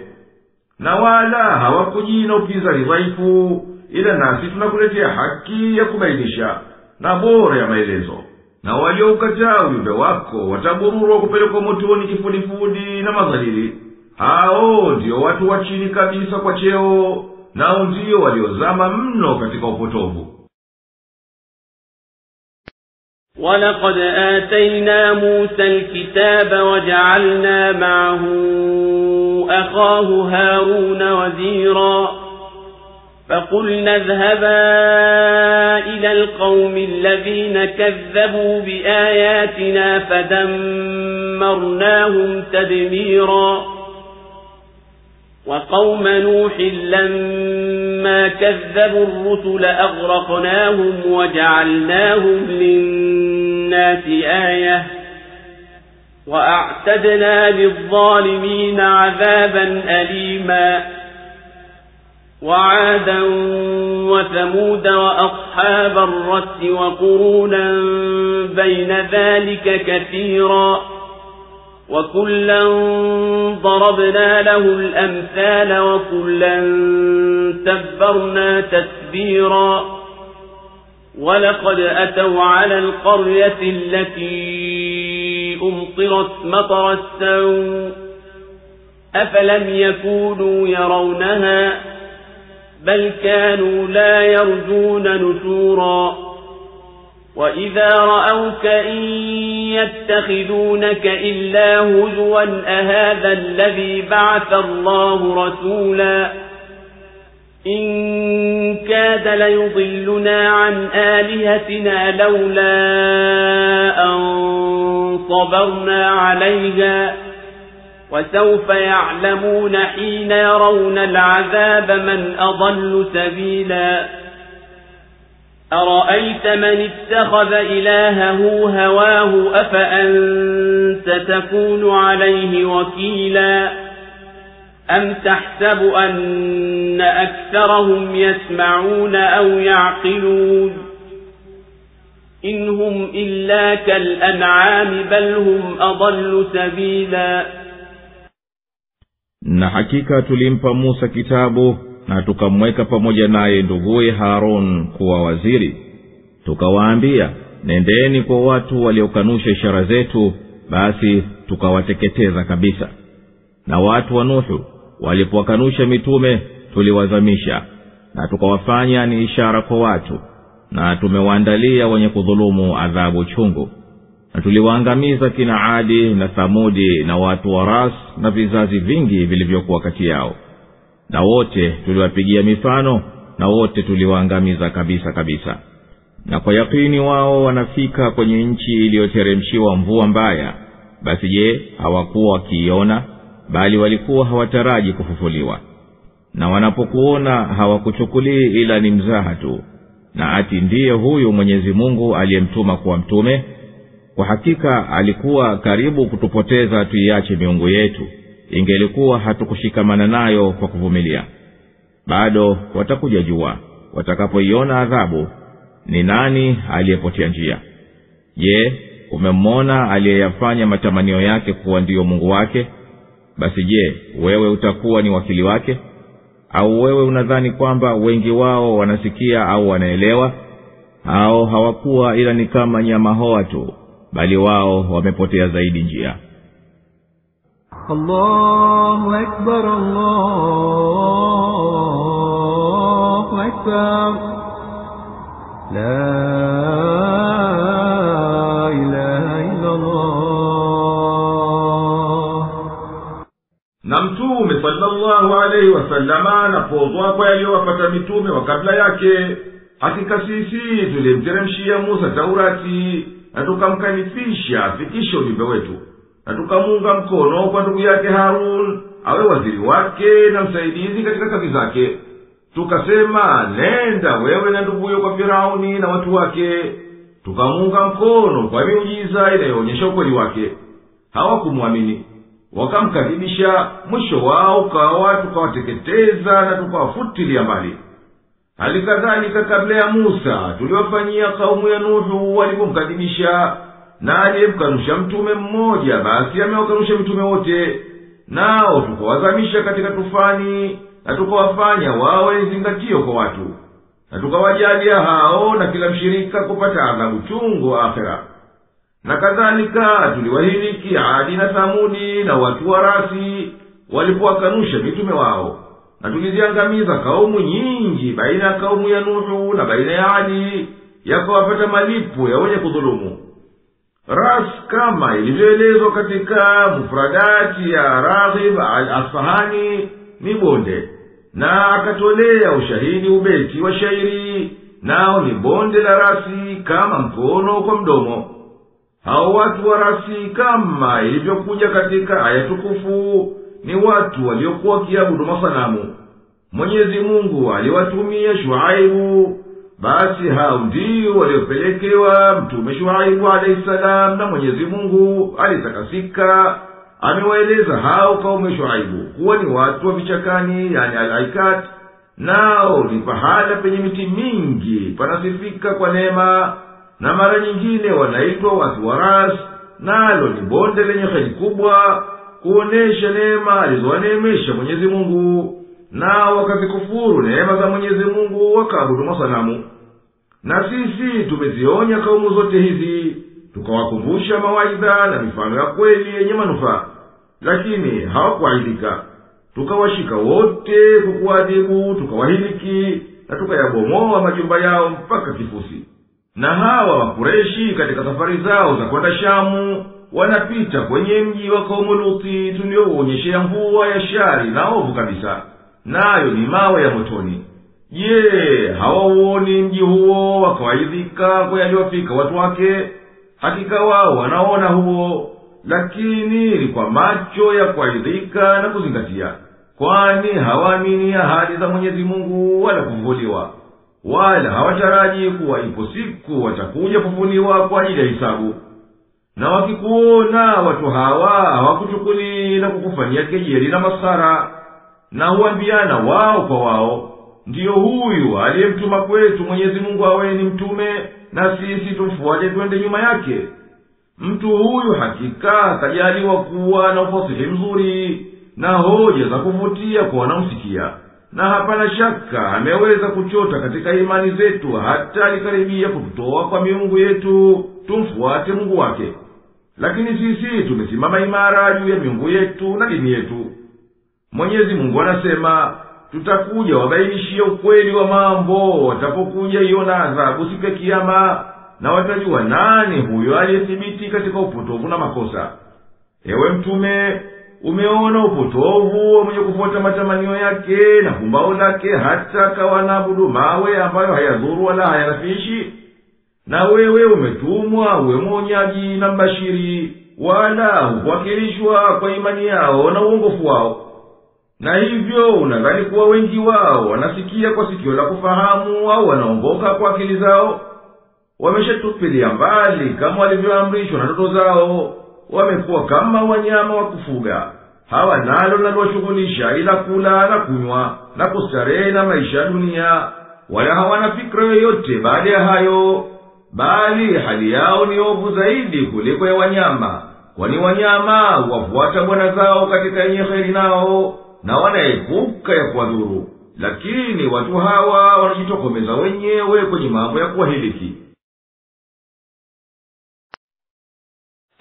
Na wala hawakujii na upinzani dhaifu, ila nasi tunakuletea haki ya kubainisha na bora ya maelezo. Na walioukataa ujumbe wako watabururwa kupelekwa motoni kifudifudi na madhalili. Hao ndio watu wa chini kabisa kwa cheo, nao ndio waliozama mno katika upotovu. وَلَقَدْ آتَيْنَا مُوسَى الْكِتَابَ وَجَعَلْنَا مَعَهُ أَخَاهُ هَارُونَ وَزِيرًا فَقُلْنَا اذْهَبَا إِلَى الْقَوْمِ الَّذِينَ كَذَّبُوا بِآيَاتِنَا فَدَمَّرْنَاهُمْ تَدْمِيرًا وَقَوْمَ نُوحٍ لَمَّا كَذَّبُوا الرُّسُلَ أَغْرَقْنَاهُمْ وَجَعَلْنَاهُمْ لِلنَّاسِ آيَةً وَأَعْتَدْنَا لِلظَّالِمِينَ عَذَابًا أَلِيمًا وَعَادًا وَثَمُودَ وَأَصْحَابَ الرَّسِّ وَقُرُونًا بَيْنَ ذَلِكَ كَثِيرًا وَكُلًّا ضَرَبْنَا لَهُ الْأَمْثَالَ وَكُلًّا تَبَّرْنَا تَتْبِيرًا وَلَقَدْ أَتَوْا عَلَى الْقَرْيَةِ الَّتِي أُمْطِرَتْ مَطَرَ السَّوْءِ أَفَلَمْ يَكُونُوا يَرَوْنَهَا بَلْ كَانُوا لَا يَرْجُونَ نُشُورًا وَإِذَا رَأَوْكَ إِن يَتَّخِذُونَكَ إِلَّا هُزُوًا أَهَذَا الَّذِي بَعَثَ اللَّهُ رَسُولًا إِن كَادَ لَيُضِلُّنَا عَنْ آلِهَتِنَا لَوْلَا أَن صَبَرْنَا عَلَيْهَا وَسَوْفَ يَعْلَمُونَ حِينَ يَرَوْنَ الْعَذَابَ مَنْ أَضَلُّ سَبِيلًا أَرَأَيْتَ مَنِ اتَّخَذَ إِلَٰهَهُ هَوَاهُ أَفَأَنتَ تَكُونُ عَلَيْهِ وَكِيلًا أَمْ تَحْسَبُ أَنَّ أَكْثَرَهُمْ يَسْمَعُونَ أَوْ يَعْقِلُونَ إِنْ هُمْ إِلَّا كَالْأَنْعَامِ بَلْ هُمْ أَضَلُّ سَبِيلًا. Na hakika tulimpa Musa kitabu na tukamweka pamoja naye nduguye Harun kuwa waziri. Tukawaambia, nendeni kwa watu waliokanusha ishara zetu, basi tukawateketeza kabisa. Na watu wa Nuhu walipowakanusha mitume tuliwazamisha, na tukawafanya ni ishara kwa watu, na tumewaandalia wenye kudhulumu adhabu chungu. Na tuliwaangamiza kina Adi na Thamudi na watu wa Ras na vizazi vingi vilivyokuwa kati yao. Na wote tuliwapigia mifano, na wote tuliwaangamiza kabisa kabisa. Na kwa yakini wao wanafika kwenye nchi iliyoteremshiwa mvua mbaya, basi je, hawakuwa wakiiona, bali walikuwa hawataraji kufufuliwa. Na wanapokuona hawakuchukulii ila ni mzaha tu, na ati ndiye huyu Mwenyezi Mungu aliyemtuma kuwa mtume. Kwa hakika alikuwa karibu kutupoteza tuiache miungu yetu, ingelikuwa hatukushikamana nayo kwa kuvumilia. bado watakuja jua watakapoiona adhabu ni nani aliyepotea njia. Je, umemwona aliyeyafanya matamanio yake kuwa ndiyo Mungu wake? Basi je, wewe utakuwa ni wakili wake? Au wewe unadhani kwamba wengi wao wanasikia au wanaelewa? Hao hawakuwa ila ni kama nyama hoa tu, bali wao wamepotea zaidi njia. Allahu Akbar, Allahu Akbar, la ilaha illa Allah. Na Mtume sallallahu alaihi wasallama anapozwa kwa yaliyowapata mitume wa kabla yake, hakika sisi tulimteremshia Musa Taurati na tukamkalifisha afikishe ujumbe wetu, na tukamunga mkono kwa ndugu yake Harun awe waziri wake na msaidizi katika kazi zake. Tukasema, nenda wewe na nduguyo kwa Firauni na watu wake. Tukamunga mkono kwa miujiza inayoonyesha ukweli wake. Hawakumwamini, wakamkadhibisha. Mwisho wao ukawa tukawateketeza na tukawafutilia mbali. Halikadhalika kabla ya Musa tuliwafanyia kaumu ya Nuhu walipomkadhibisha, na aliyemkanusha mtume mmoja basi amewakanusha mitume wote. Nao tukawazamisha katika tufani na tukawafanya wawe zingatio kwa watu, na tukawajalia hao na kila mshirika kupata adhabu chungu akhera. Na kadhalika tuliwahiliki Adi na Thamudi na watu wa Rasi walipowakanusha mitume wao, na tuliziangamiza kaumu nyingi baina ya kaumu ya Nuhu na baina ya Adi, yakawapata malipo ya wenye kudhulumu. Ras, kama ilivyoelezwa katika mufradati ya Raghib al-Asfahani, ni bonde, na akatolea ushahidi ubeti wa shairi, nao ni bonde la Rasi kama mkono kwa mdomo. Hao watu wa Rasi, kama ilivyokuja katika aya tukufu, ni watu waliokuwa wakiabudu masanamu. Mwenyezi Mungu aliwatumia Shuaibu, basi hao ndio waliopelekewa mtume Shuaibu alayhi salam, na Mwenyezi Mungu alitakasika amewaeleza hao kaumu Shuaibu kuwa ni watu wa vichakani, yani al-Aikat, nao ni pahala penye miti mingi panasifika kwa neema, na mara nyingine wanaitwa watu wa Ras, nalo ni bonde lenye kheri kubwa kuonesha neema alizowaneemesha Mwenyezi Mungu. Nao wakazikufuru neema za Mwenyezi Mungu wakaabudu masanamu. Na sisi tumezionya kaumu zote hizi, tukawakumbusha mawaidha na mifano ya kweli yenye manufaa, lakini hawakuaidika. Tukawashika wote kukuadhibu, tukawahiliki na tukayabomoa majumba yao mpaka kifusi. Na hawa Wakureshi katika safari zao za kwenda Shamu wanapita kwenye mji wa kaumu Luti tuliouonyeshea mvua ya shari na ovu kabisa, nayo ni mawe ya motoni. Je, hawauoni mji huo wakawaidhika kwa yaliyowafika watu wake? Hakika wao wanaona huo, lakini ni kwa macho ya kuaidhika na kuzingatia, kwani hawaamini ahadi za Mwenyezi Mungu wala kufufuliwa, wala hawataraji kuwa ipo siku watakuja kufufuliwa kwa ajili ya hisabu. Na wakikuona watu hawa hawakuchukuli na kukufanyia kejeli na masara, na huambiana wao kwa wao, ndiyo huyu aliyemtuma kwetu Mwenyezi Mungu awe ni mtume, na sisi tumfuate twende nyuma yake. Mtu huyu hakika kajaliwa kuwa na ufasihi mzuri na hoja za kuvutia kwa wanaomsikia, na hapana shaka ameweza kuchota katika imani zetu hata alikaribia kututoa kwa miungu yetu tumfuate Mungu wake. Lakini sisi tumesimama imara juu ya miungu yetu na dini yetu. Mwenyezi Mungu anasema, tutakuja wabainishia ukweli wa mambo watapokuja iona adhabu siku ya Kiyama, na watajua nani huyo aliyethibiti katika upotovu na makosa. Ewe Mtume, umeona upotovu wa mwenye kufuata matamanio yake na pumbao lake, hata kawanaabudu mawe ambayo hayadhuru wala hayanafishi? Na wewe umetumwa uwe mwonyaji na mbashiri, wala hukuwakilishwa kwa imani yao na uongofu wao. Na hivyo unadhani kuwa wengi wao wanasikia kwa sikio la kufahamu au wanaongoka kwa akili zao? Wameshatupilia mbali kama walivyoamrishwa na ndoto zao, wamekuwa kama wanyama wa kufuga, hawa nalo linalowashughulisha ila kula na kunywa na kustarehe na maisha ya dunia, wala hawana fikra yoyote baada ya hayo, bali hali yao ni ovu zaidi kuliko ya wanyama, kwani wanyama wafuata bwana zao katika yenye kheri nao na wanaepuka ya kuwadhuru, lakini watu hawa wanajitokomeza wenyewe kwenye mambo ya kuwahiliki.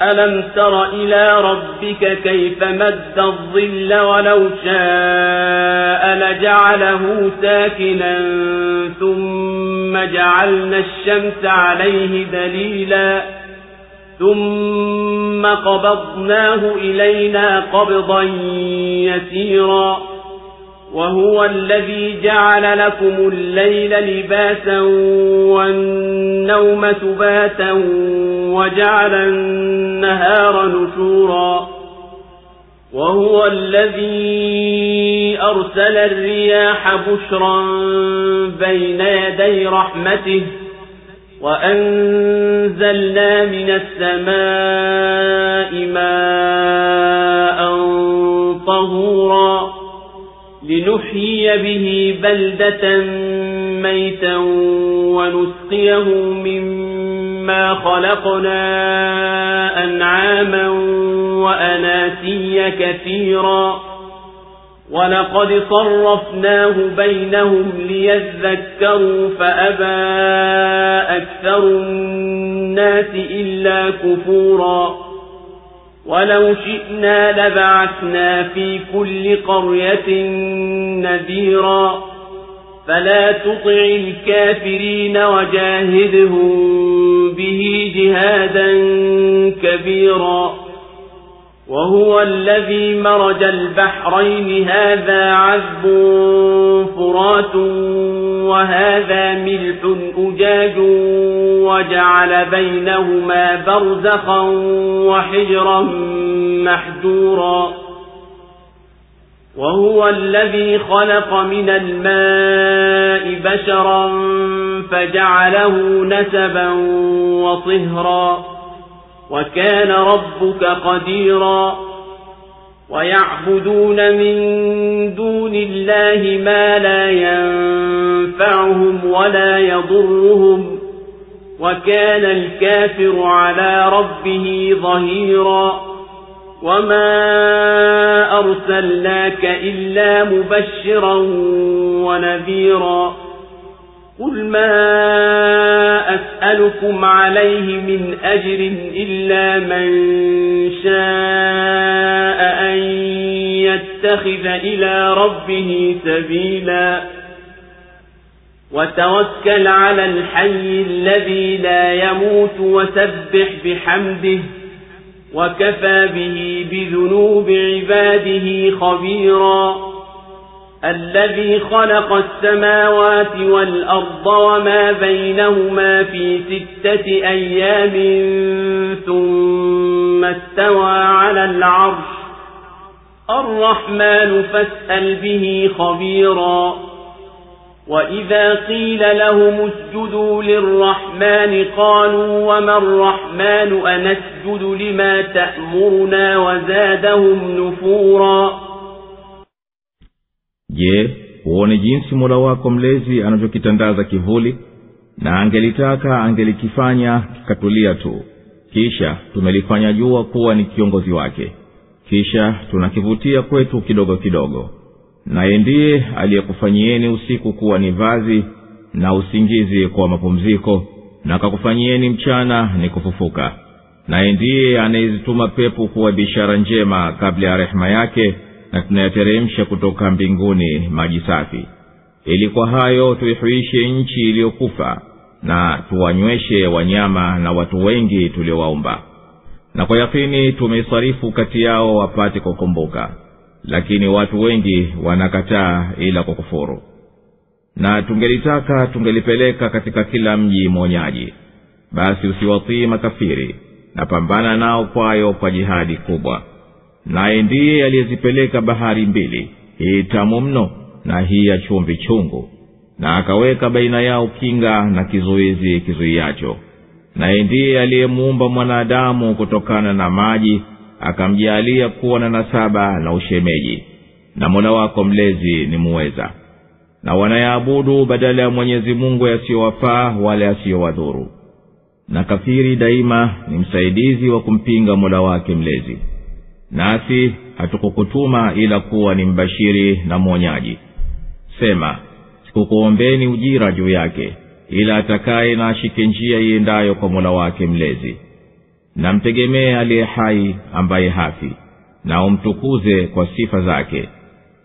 ألم تر إلى ربك كيف مد الظل ولو شاء لجعله ساكنا ثم جعلنا الشمس عليه دليلا ثم قبضناه إلينا قبضا يسيرا وهو الذي جعل لكم الليل لباسا والنوم سباتا وجعل النهار نشورا وهو الذي أرسل الرياح بشرا بين يدي رحمته وأنزلنا من السماء ماء طهورا لنحيي به بلدة ميتا ونسقيه مما خلقنا أنعاما وأناسيا كثيرا ولقد صرفناه بينهم ليذكروا فأبى أكثر الناس إلا كفورا ولو شئنا لبعثنا في كل قرية نذيرا فلا تطع الكافرين وجاهدهم به جهادا كبيرا وهو الذي مرج البحرين هذا عذب فرات وهذا ملح أجاج وجعل بينهما برزخا وحجرا محجورا وهو الذي خلق من الماء بشرا فجعله نسبا وصهرا وكان ربك قديرا ويعبدون من دون الله ما لا ينفعهم ولا يضرهم وكان الكافر على ربه ظهيرا وما أرسلناك إلا مبشرا ونذيرا قل ما أسألكم عليه من أجر إلا من شاء أن يتخذ إلى ربه سبيلا وتوكل على الحي الذي لا يموت وسبح بحمده وكفى به بذنوب عباده خبيرا الذي خلق السماوات والأرض وما بينهما في 6 أيام ثم استوى على العرش الرحمن فاسأل به خبيرا وإذا قيل لهم اسجدوا للرحمن قالوا وما الرحمن أنسجد لما تأمرنا وزادهم نفورا. Je, uone jinsi Mola wako mlezi anavyokitandaza kivuli, na angelitaka angelikifanya kikatulia tu, kisha tumelifanya jua kuwa ni kiongozi wake, kisha tunakivutia kwetu kidogo kidogo. Naye ndiye aliyekufanyieni usiku kuwa ni vazi na usingizi kwa mapumziko, na akakufanyieni mchana ni kufufuka. Naye ndiye anayezituma pepo kuwa bishara njema kabla ya rehema yake, na tunayateremsha kutoka mbinguni maji safi, ili kwa hayo tuihuishe nchi iliyokufa na tuwanyweshe wanyama na watu wengi tuliowaumba. Na kwa yakini tumeisarifu kati yao wapate kukumbuka, lakini watu wengi wanakataa ila kwa kufuru. Na tungelitaka tungelipeleka katika kila mji mwonyaji, basi usiwatii makafiri na pambana nao kwayo kwa jihadi kubwa. Naye ndiye aliyezipeleka bahari mbili, hii tamu mno na hii ya chumvi chungu, na akaweka baina yao kinga na kizuizi kizuiacho. Naye ndiye aliyemuumba mwanadamu kutokana na maji, akamjaalia kuwa na nasaba na ushemeji, na Mola wako mlezi ni muweza. Na wanayaabudu badala ya Mwenyezi Mungu yasiyowafaa wala yasiyowadhuru. Na kafiri daima ni msaidizi wa kumpinga Mola wake mlezi. Nasi hatukukutuma ila kuwa ni mbashiri na mwonyaji. Sema, sikukuombeni ujira juu yake, ila atakaye na ashike njia iendayo kwa Mola wake mlezi. Na mtegemee aliye hai ambaye hafi, na umtukuze kwa sifa zake.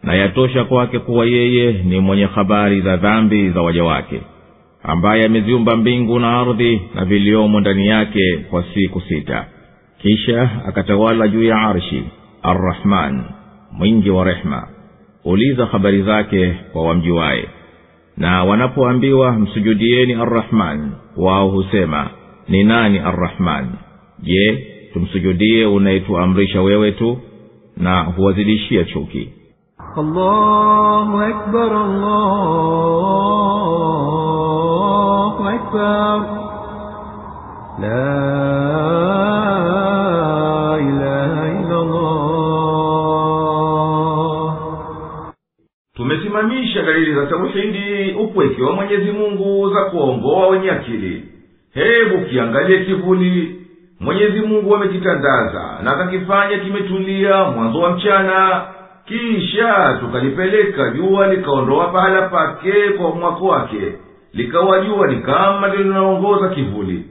Na yatosha kwake kuwa yeye ni mwenye habari za dhambi za waja wake, ambaye ameziumba mbingu na ardhi na viliomo ndani yake kwa siku 6. Kisha akatawala juu ya arshi. Ar-Rahman, mwingi wa rehma. Uliza habari zake kwa wamjuaye. Na wanapoambiwa msujudieni Ar-Rahman, wao husema, ni nani Ar-Rahman? Je, tumsujudie unayetuamrisha wewe tu? Na huwazidishia chuki. Allahu Akbar, Allahu Akbar. La ilaha illa Allah. Tumesimamisha dalili za tauhidi, upweke wa Mwenyezi Mungu, za kuongoa wenye akili. Hebu kiangalie kivuli Mwenyezi Mungu amekitandaza na akakifanya kimetulia mwanzo wa mchana, kisha tukalipeleka jua likaondoa pahala pake kwa mwako wake, likawa jua ni kama linaongoza kivuli.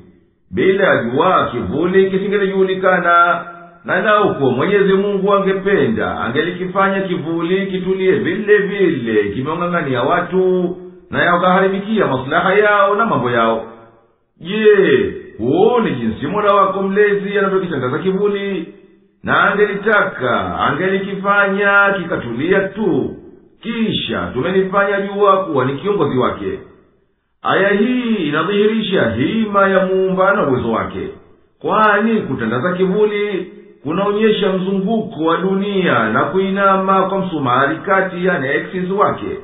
Bila jua kivuli kisingelijulikana, na lau kwa Mwenyezi Mungu angependa angelikifanya kivuli kitulie vile vile kimeongangania watu, na yakaharibikia maslaha yao na mambo yao. Je, huoni jinsi Mola wako mlezi anavyokitangaza kivuli? Na angelitaka angelikifanya kikatulia tu, kisha tumelifanya jua kuwa ni kiongozi wake. Aya hii inadhihirisha hima ya Muumba na uwezo wake, kwani kutandaza kivuli kunaonyesha mzunguko wa dunia na kuinama kwa msumari kati ya axis wake.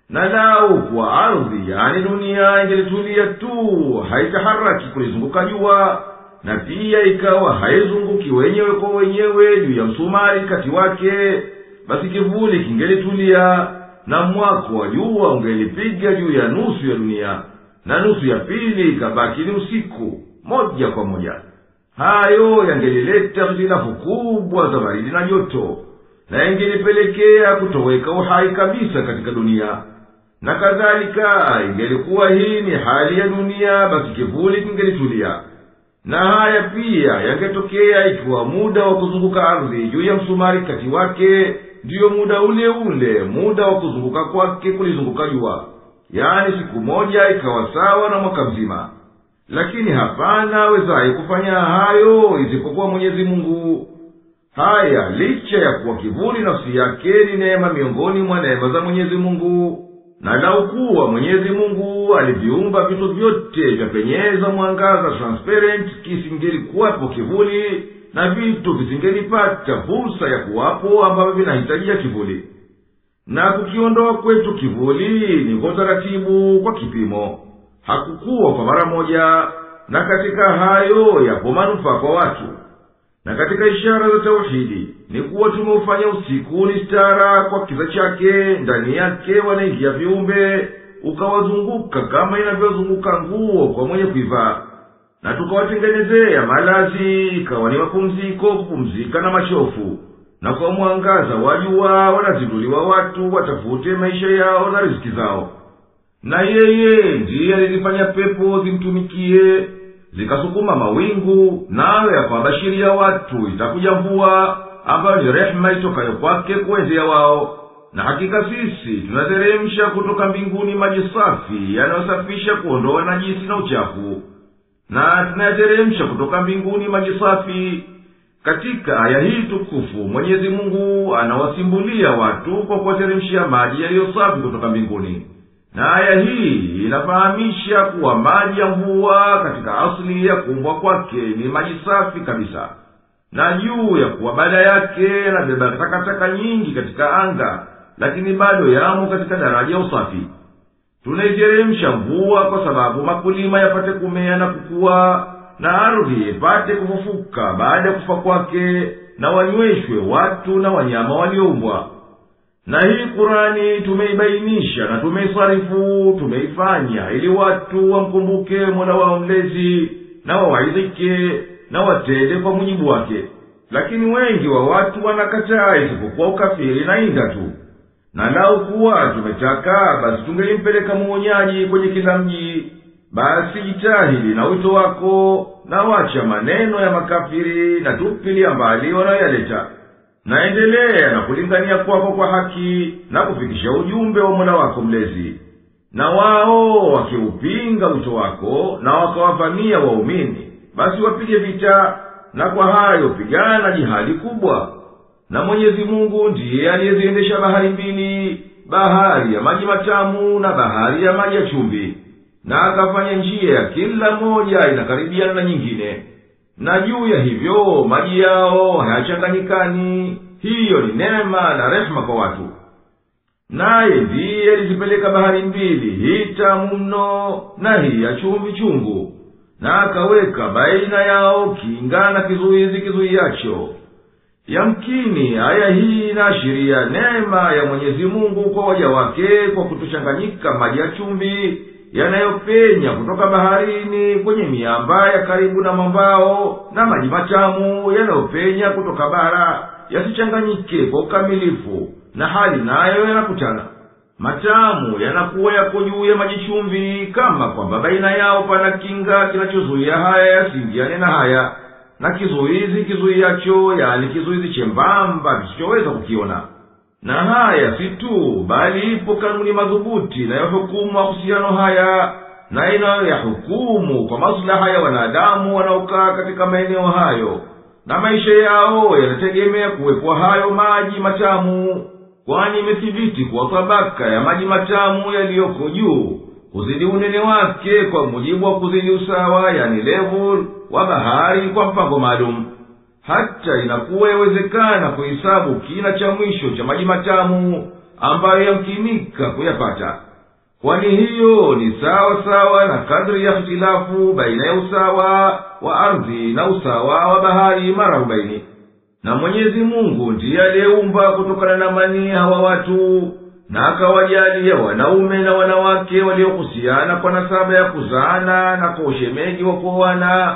Na lau kwa ardhi, yani dunia, ingelitulia tu haitaharaki kulizunguka jua, na pia ikawa haizunguki wenyewe kwa wenyewe juu ya msumari kati wake, basi kivuli kingelitulia, na mwako wa jua ungelipiga juu ya nusu ya dunia, na nusu ya pili ikabaki ni usiku moja kwa moja. Hayo yangelileta hitilafu kubwa za baridi na joto, na ingelipelekea kutoweka uhai kabisa katika dunia. Na kadhalika ingelikuwa hii ni hali ya dunia, basi kivuli kingelitulia. Na haya pia yangetokea ikiwa muda wa kuzunguka ardhi juu ya msumari kati wake ndiyo muda ule ule muda wa kuzunguka kwake kulizunguka jua, yani siku moja ikawa sawa na mwaka mzima. Lakini hapana wezaye kufanya hayo isipokuwa Mwenyezi Mungu. Haya licha ya kuwa kivuli nafsi yake ni neema miongoni mwa neema za Mwenyezi Mungu. Na lau kuwa Mwenyezi Mungu aliviumba vitu vyote vya penyeza mwangaza transparent, kisingelikuwapo kivuli, na vitu visingelipata fursa ya kuwapo ambavyo vinahitajia kivuli. Na kukiondoa kwetu kivuli ni kwa taratibu, kwa kipimo, hakukuwa kwa mara moja. Na katika hayo yapo manufaa kwa watu. Na katika ishara za tauhidi ni kuwa tumeufanya usiku ni stara kwa kiza chake, ndani yake wanaingia viumbe, ukawazunguka kama inavyozunguka nguo kwa mwenye kuivaa. Na tukawatengenezea malazi, ikawa ni mapumziko, kupumzika na machofu. Na kwa mwangaza wa jua wanazinduliwa watu watafute maisha yao na riziki zao. Na yeye ndiye alizifanya pepo zimtumikie, zikasukuma mawingu, nawe akawabashiria watu itakuja mvua, ambayo ni rehema itokayo kwake kuwezea wao. Na hakika sisi tunateremsha kutoka mbinguni maji safi yanayosafisha kuondoa najisi na uchafu. Na tunateremsha kutoka mbinguni maji safi. Katika aya hii tukufu Mwenyezi Mungu anawasimbulia watu kwa kuwateremshia maji yaliyo safi kutoka mbinguni. Na aya hii inafahamisha kuwa maji ya mvua katika asili ya kuumbwa kwake ni maji safi kabisa, na juu ya kuwa baada yake na beba takataka nyingi katika anga, lakini bado yamo katika daraja ya usafi. Tunaiteremsha mvua kwa sababu makulima yapate kumea na kukua, na ardhi ipate kufufuka baada ya kufa kwake, na wanyweshwe watu na wanyama walioumbwa. Na hii Kurani tumeibainisha na tumeisarifu, tumeifanya ili watu wamkumbuke Mola wao mlezi na wawaidhike na watende kwa mujibu wake. Lakini wengi wa watu wanakataa isipokuwa ukafiri na inda tu. Na lau kuwa tumetaka, basi tungelimpeleka muonyaji kwenye kila mji. Basi jitahidi na wito wako, na wacha maneno ya makafiri na tupilia mbali wanayoyaleta. Naendelea na kulingania kwako kwa haki na kufikisha ujumbe wa Mola wako mlezi. Na wao wakiupinga wito wako na wakawavamia waumini, basi wapige vita, na kwa hayo pigana jihadi kubwa. Na Mwenyezi Mungu ndiye aliyeziendesha bahari mbili, bahari ya maji matamu na bahari ya maji ya chumvi, na akafanya njia ya kila moja inakaribiana na nyingine. Na juu ya hivyo maji yao hayachanganyikani. Hiyo ni neema na rehema kwa watu. Naye ndiye alizipeleka bahari mbili, hii tamu mno na hii ya chumvi chungu, na akaweka baina yao kinga na kizuizi kizuiacho. Yamkini aya hii inaashiria neema ya Mwenyezi Mungu kwa waja wake kwa kutochanganyika maji ya chumvi yanayopenya kutoka baharini kwenye miamba ya karibu na mwambao, na maji matamu yanayopenya kutoka bara yasichanganyike kwa ukamilifu, na hali nayo yanakutana. Matamu yanakuwa yako juu ya maji chumvi, kama kwamba baina yao pana kinga kinachozuia haya yasiingiane na haya, na kizuizi kizuiacho, yani kizuizi chembamba kisichoweza kukiona. Na haya si tu, bali ipo kanuni madhubuti inayohukumu mahusiano haya, na inayoyahukumu kwa maslaha ya wanadamu wanaokaa katika maeneo hayo, na maisha yao yanategemea kuwepo hayo maji matamu. Kwani imethibiti kwa tabaka ya maji matamu yaliyoko juu kuzidi unene wake kwa mujibu wa kuzidi usawa, yani level wa bahari kwa mpango maalum. Hata inakuwa yawezekana kuhesabu kina cha mwisho cha maji matamu ambayo yamkinika kuyapata. Kwani hiyo ni sawa sawa na kadri ya ikhtilafu baina ya usawa wa ardhi na usawa wa bahari mara 40. Na Mwenyezi Mungu ndiye aliyeumba kutokana na manii hawa watu, na akawajalia wanaume na wanawake waliohusiana kwa nasaba ya kuzaana na kwa ushemeji wa kuoana.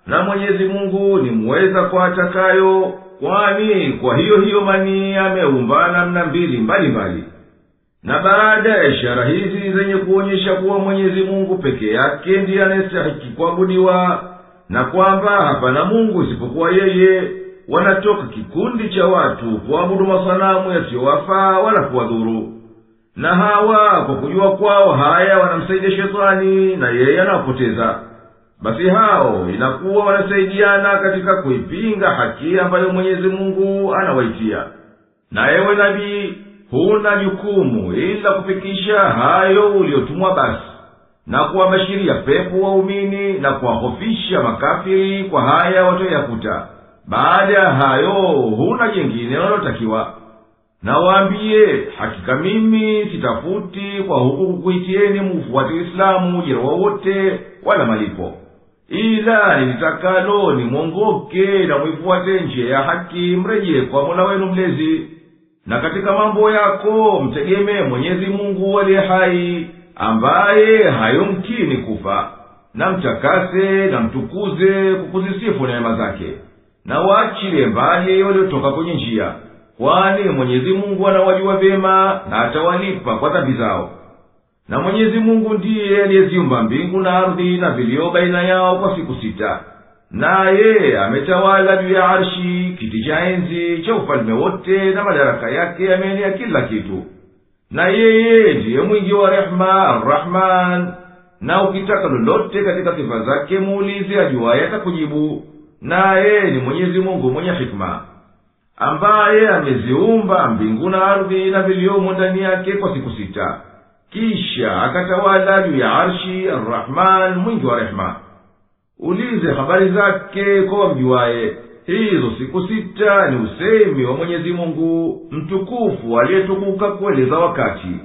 Na Mwenyezi Mungu ni muweza kwa atakayo, kwani kwa hiyo manii ameumba namna mbili mbalimbali. Na baada ya ishara hizi zenye kuonyesha kuwa Mwenyezi Mungu peke yake ndiye anayestahiki kuabudiwa, na kwamba hapana Mungu isipokuwa yeye, wanatoka kikundi cha watu kuabudu masanamu yasiyowafaa wala kuwadhuru. Na hawa kwa kujua kwao haya wanamsaidia shetani, na yeye anawapoteza. Basi hao inakuwa wanasaidiana katika kuipinga haki ambayo Mwenyezi Mungu anawaitia. Na ewe nabii, huna jukumu ila kufikisha hayo uliotumwa basi, na kuwabashiria pepo waumini na kuwahofisha makafiri kwa haya watoyakuta. Baada ya hayo huna jengine walotakiwa. Na waambie, hakika mimi sitafuti kwa huku kukuitieni mufuate Uislamu ujira wowote wala malipo, ila nilitakalo ni mwongoke na mwifuate njia ya haki, mreje kwa Mola wenu mlezi. Na katika mambo yako mtegemee Mwenyezi Mungu aliye hai, ambaye hayumkini kufa, na mtakase na mtukuze kukuzisifu neema zake, na waachilie mbali waliotoka kwenye njia, kwani Mwenyezi Mungu anawajua vyema na atawalipa kwa dhambi zao. Na Mwenyezi Mungu ndiye aliyeziumba mbingu na ardhi na vilio baina yao kwa siku 6, naye ametawala juu ya arshi, kiti cha enzi cha ufalme wote, na madaraka yake yameenea kila kitu. Na yeye ndiye mwingi wa rehema, Ar-Rahman. Na ukitaka lolote katika sifa zake muulize, ajuaye atakujibu. Naye ni Mwenyezi Mungu mwenye hikma, ambaye ameziumba mbingu na ardhi na viliomo ndani yake kwa siku 6, kisha akatawala juu ya arshi, Ar-Rahman mwingi wa rehema. Ulize habari zake kwa wamjuaye. Hizo siku 6 ni usemi wa Mwenyezi Mungu mtukufu aliyetukuka kueleza wakati,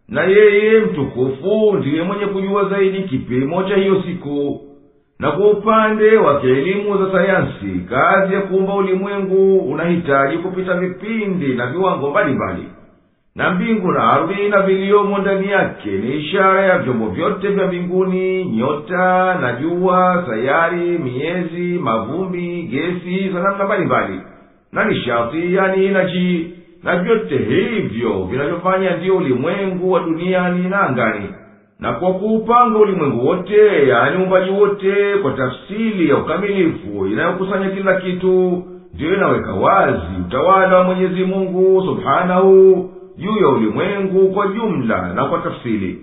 na yeye mtukufu ndiye mwenye kujua zaidi kipimo cha hiyo siku. na kwa upande wa kielimu za sayansi, kazi ya kuumba ulimwengu unahitaji kupita vipindi na viwango mbalimbali, na mbingu na ardhi na viliomo ndani yake ni ishara ya vyombo vyote vya mbinguni, nyota na jua, sayari, miezi, mavumbi, gesi za namna mbalimbali na nishati, yani inaji, na vyote hivyo vinavyofanya ndio ulimwengu wa duniani na angani. Na kwa kuupanga ulimwengu wote, yani uumbaji wote, kwa tafsiri ya ukamilifu inayokusanya kila kitu, ndiyo inaweka wazi utawala wa Mwenyezi Mungu subhanahu juu ya ulimwengu kwa jumla na kwa tafsiri.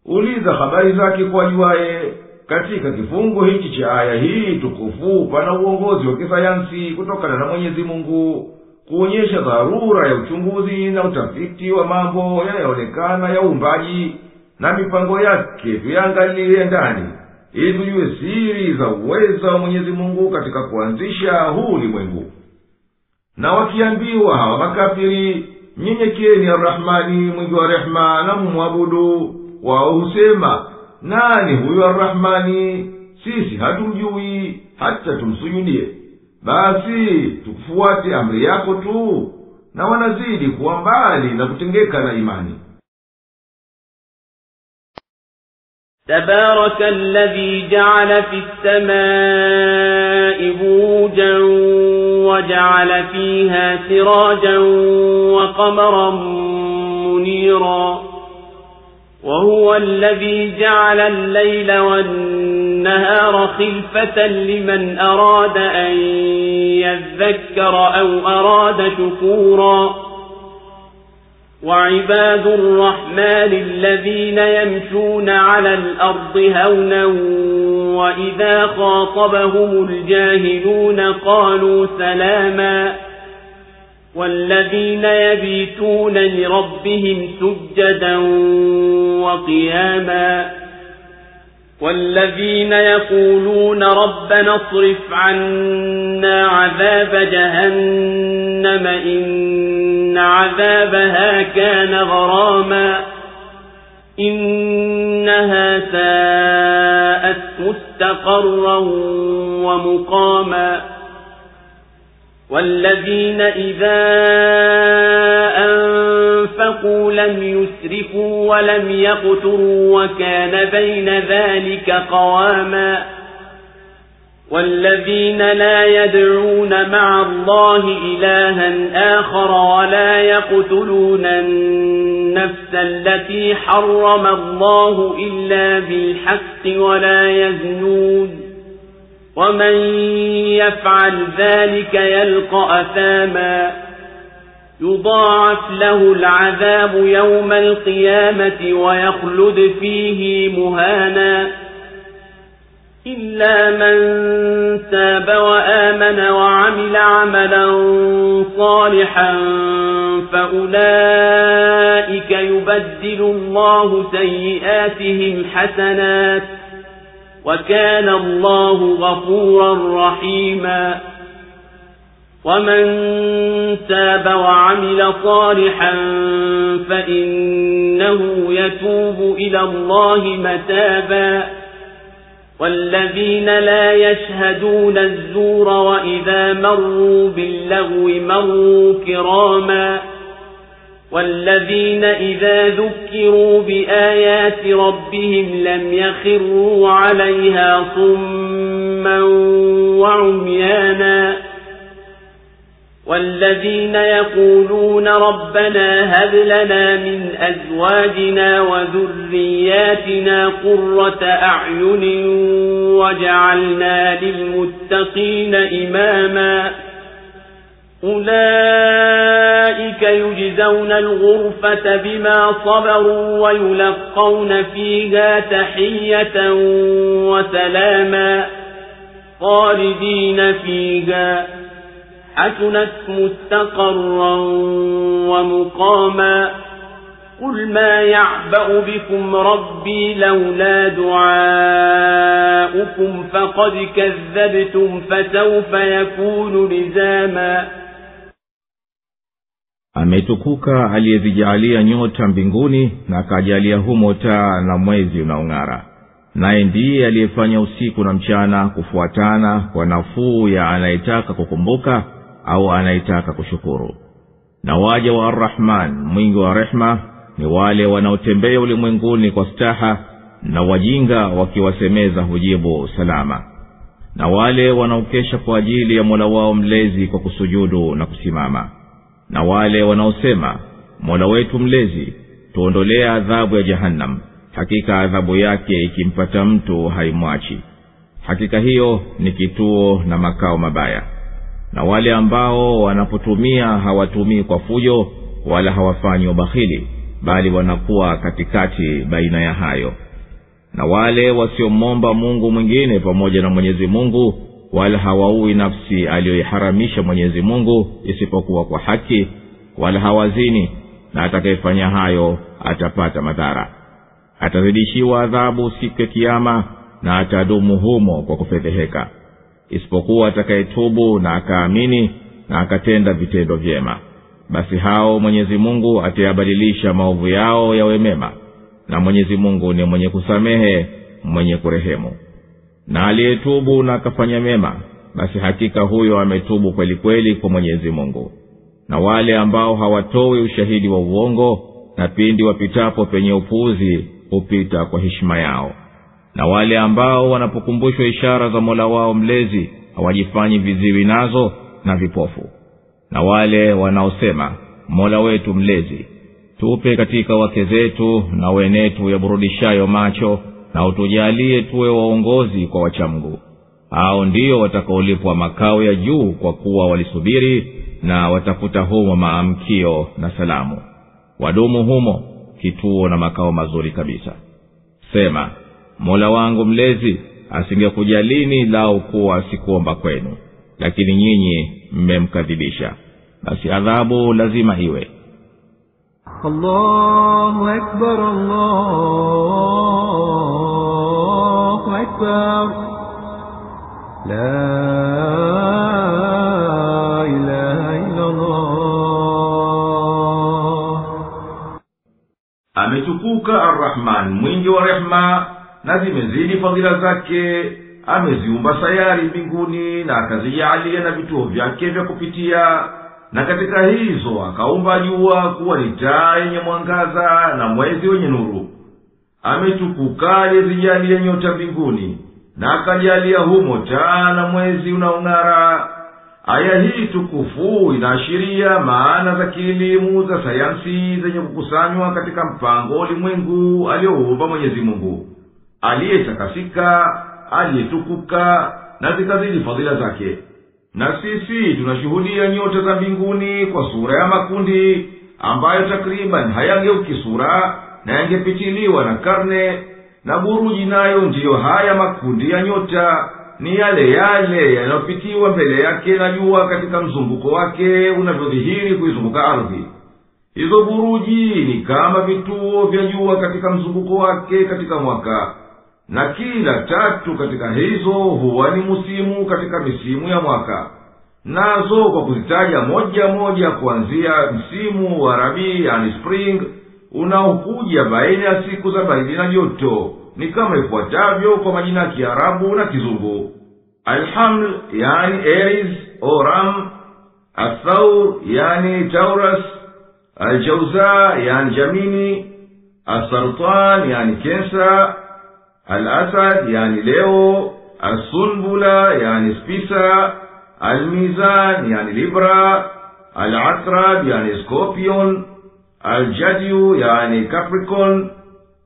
Uliza habari zake kwa juaye. Katika kifungu hiki cha aya hii tukufu pana uongozi wa kisayansi kutokana na Mwenyezi Mungu, kuonyesha dharura ya uchunguzi na utafiti wa mambo yanayoonekana ya uumbaji na mipango yake. Tuyangalie ndani ili tujue siri za uweza wa Mwenyezi Mungu katika kuanzisha huu ulimwengu. Na wakiambiwa hawa makafiri, nyenyekeni Ar-Rahmani, mwingi wa rehema, na mwabudu, wao husema, nani huyo Ar-Rahmani? Sisi hatumjui hata tumsujudie. Basi tukufuate amri yako tu. Na wanazidi kuwa mbali na kutengeka na imani. تبارك الذي جعل في السماء بروجا وجعل فيها سراجا وقمرا منيرا وهو الذي جعل الليل والنهار خلفة لمن أراد أن يذكر أو أراد شكورا وعباد الرحمن الذين يمشون على الأرض هونا وإذا خاطبهم الجاهلون قالوا سلاما والذين يبيتون لربهم سجدا وقياما والذين يقولون ربنا اصرف عنا عذاب جهنم إن عذابها كان غراما إنها ساءت مستقرا ومقاما والذين إذا أنفقوا لم يسرفوا ولم يقتروا وكان بين ذلك قواما والذين لا يدعون مع الله إلها آخر ولا يقتلون النفس التي حرم الله إلا بالحق ولا يزنون ومن يفعل ذلك يلقى أثاما يضاعف له العذاب يوم القيامة ويخلد فيه مهانا إلا من تاب وآمن وعمل عملا صالحا فأولئك يبدل الله سيئاتهم حسنات وكان الله غفورا رحيما ومن تاب وعمل صالحا فإنه يتوب إلى الله متابا والذين لا يشهدون الزور وإذا مروا باللغو مروا كراما والذين إذا ذكروا بآيات ربهم لم يخروا عليها صما وعميانا والذين يقولون ربنا هب لنا من أزواجنا وذرياتنا قرة أعين وجعلنا للمتقين إماما أولئك يجزون الغرفة بما صبروا ويلقون فيها تحية وسلاما خالدين فيها حسنت مستقرا ومقاما قل ما يعبأ بكم ربي لولا دعاؤكم فقد كذبتم فسوف يكون لزاما. Ametukuka aliyezijaalia nyota mbinguni na akajalia humo taa na mwezi unaong'ara naye ndiye aliyefanya usiku na mchana kufuatana kwa nafuu ya anayetaka kukumbuka au anayetaka kushukuru. Na waja wa Ar-Rahman mwingi wa rehma ni wale wanaotembea ulimwenguni kwa staha, na wajinga wakiwasemeza hujibu salama. Na wale wanaokesha kwa ajili ya Mola wao mlezi kwa kusujudu na kusimama. Na wale wanaosema, Mola wetu mlezi, tuondolee adhabu ya Jahannam, hakika adhabu yake ikimpata mtu haimwachi. Hakika hiyo ni kituo na makao mabaya. Na wale ambao wanapotumia hawatumii kwa fujo wala hawafanyi ubakhili, bali wanakuwa katikati baina ya hayo. Na wale wasiomomba Mungu mwingine pamoja na Mwenyezi Mungu, wala hawaui nafsi aliyoiharamisha Mwenyezi Mungu isipokuwa kwa haki, wala hawazini, na atakayefanya hayo atapata madhara. Atazidishiwa adhabu siku ya Kiyama, na atadumu humo kwa kufedheheka, isipokuwa atakayetubu na akaamini na akatenda vitendo vyema. Basi hao Mwenyezi Mungu atayabadilisha maovu yao yawe mema, na Mwenyezi Mungu ni mwenye kusamehe, mwenye kurehemu. Na aliyetubu na akafanya mema, basi hakika huyo ametubu kweli kweli kwa Mwenyezi Mungu. Na wale ambao hawatoi ushahidi wa uongo, na pindi wapitapo penye upuuzi hupita kwa heshima yao. Na wale ambao wanapokumbushwa ishara za Mola wao mlezi hawajifanyi viziwi nazo na vipofu. Na wale wanaosema, Mola wetu mlezi, tupe katika wake zetu na wenetu yaburudishayo macho, na utujalie tuwe waongozi kwa wachamgu. Hao ndio watakaolipwa makao ya juu, kwa kuwa walisubiri na watafuta humo maamkio na salamu. Wadumu humo, kituo na makao mazuri kabisa. Sema, Mola wangu mlezi, asingekujalini lau kuwa sikuomba kwenu, lakini nyinyi mmemkadhibisha, basi adhabu lazima iwe. Allahu Akbar, Allahu Akbar, la ilaha illa Allah. Ametukuka Ar-Rahman mwingi wa rehma, na zimezidi fadhila zake. Ameziumba sayari mbinguni na akazijalia na vituo vyake vya kupitia, na katika hizo akaumba jua kuwa ni taa yenye mwangaza na mwezi wenye nuru. Ametukuka aliyezijalia nyota mbinguni, na akajalia humo taa na mwezi unaong'ara. Aya hii tukufu inaashiria maana za kielimu za sayansi zenye kukusanywa katika mpango ulimwengu alioumba Mwenyezi Mungu, aliyetakasika, aliyetukuka, na zikazidi fadhila zake. Na sisi tunashuhudia nyota za mbinguni kwa sura ya makundi, ambayo takriban hayageuki sura na yangepitiliwa na karne. Na buruji nayo ndiyo haya makundi ya nyota, ni yale yale yanayopitiwa mbele yake na jua katika mzunguko wake unavyodhihiri kuizunguka ardhi. Hizo buruji ni kama vituo vya jua katika mzunguko wake katika mwaka, na kila tatu katika hizo huwa ni musimu katika misimu ya mwaka. Nazo kwa kuzitaja moja moja, kuanzia msimu wa Rabi, yani spring, unaokuja baina ya siku za baridi na joto, ni kama ifuatavyo kwa majina ya Kiarabu na Kizungu: Al-Haml, yani Aries au Ram; Al-Thawr, yani Taurus; Al-Jawza, yani Jamini; Al-Sartan, yani Cancer; Al-Asad, yani Leo; Al-Sunbula, yani Spisa; Al-Mizan, yani Libra; Al-Atrab, yani Scorpion; Al-Jadyu, yani Capricorn;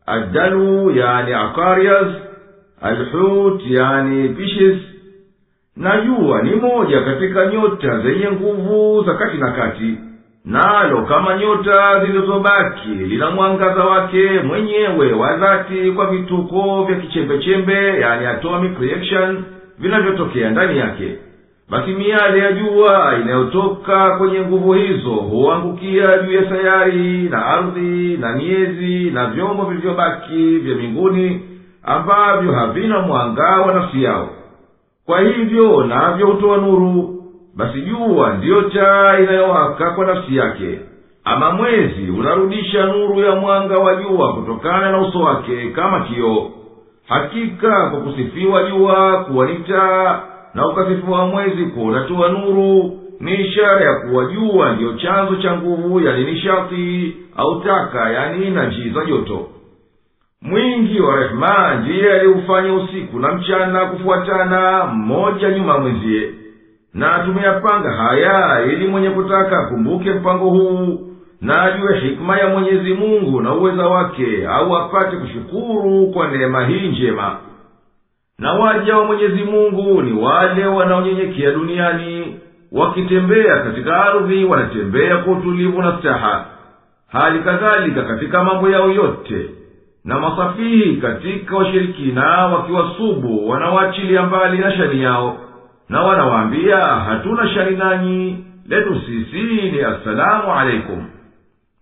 Al-Dalu, yani Aquarius; Al-Hut, yani Pisces. Na jua ni moja katika nyota zenye nguvu za kati na kati, nalo kama nyota zilizobaki lina mwangaza wake mwenyewe wa dhati kwa vituko vya kichembe-chembe, yani atomic reaction, vinavyotokea ndani yake. Basi miale ya jua inayotoka kwenye nguvu hizo huangukia juu ya sayari na ardhi na miezi na vyombo vilivyobaki vya mbinguni, ambavyo havina mwanga wa nafsi yao. Kwa hivyo navyo hutoa nuru. Basi jua ndiyo taa inayowaka kwa nafsi yake. Ama mwezi unarudisha nuru ya mwanga wa jua kutokana na uso wake kama kioo. hakika kwa kusifiwa jua kuwa ni taa na ukasifiwa mwezi kuwa unatoa nuru ni ishara ya kuwa jua ndiyo chanzo cha nguvu, yani nishati au taka, yani energy za joto. Mwingi wa rehema ndiye aliufanya usiku na mchana kufuatana mmoja nyuma mwenzie, na tumeyapanga haya ili mwenye kutaka akumbuke mpango huu na ajue hikma ya Mwenyezi Mungu na uweza wake, au apate kushukuru kwa neema hii njema. Na waja wa Mwenyezi Mungu ni wale wanaonyenyekea duniani, wakitembea katika ardhi wanatembea kwa utulivu na staha, hali kadhalika katika mambo yao yote. Na masafihi katika washirikina wakiwasubu wanawaachilia mbali na shani yao, na wanawaambia hatuna shani nanyi, letu sisi ni assalamu alaikum.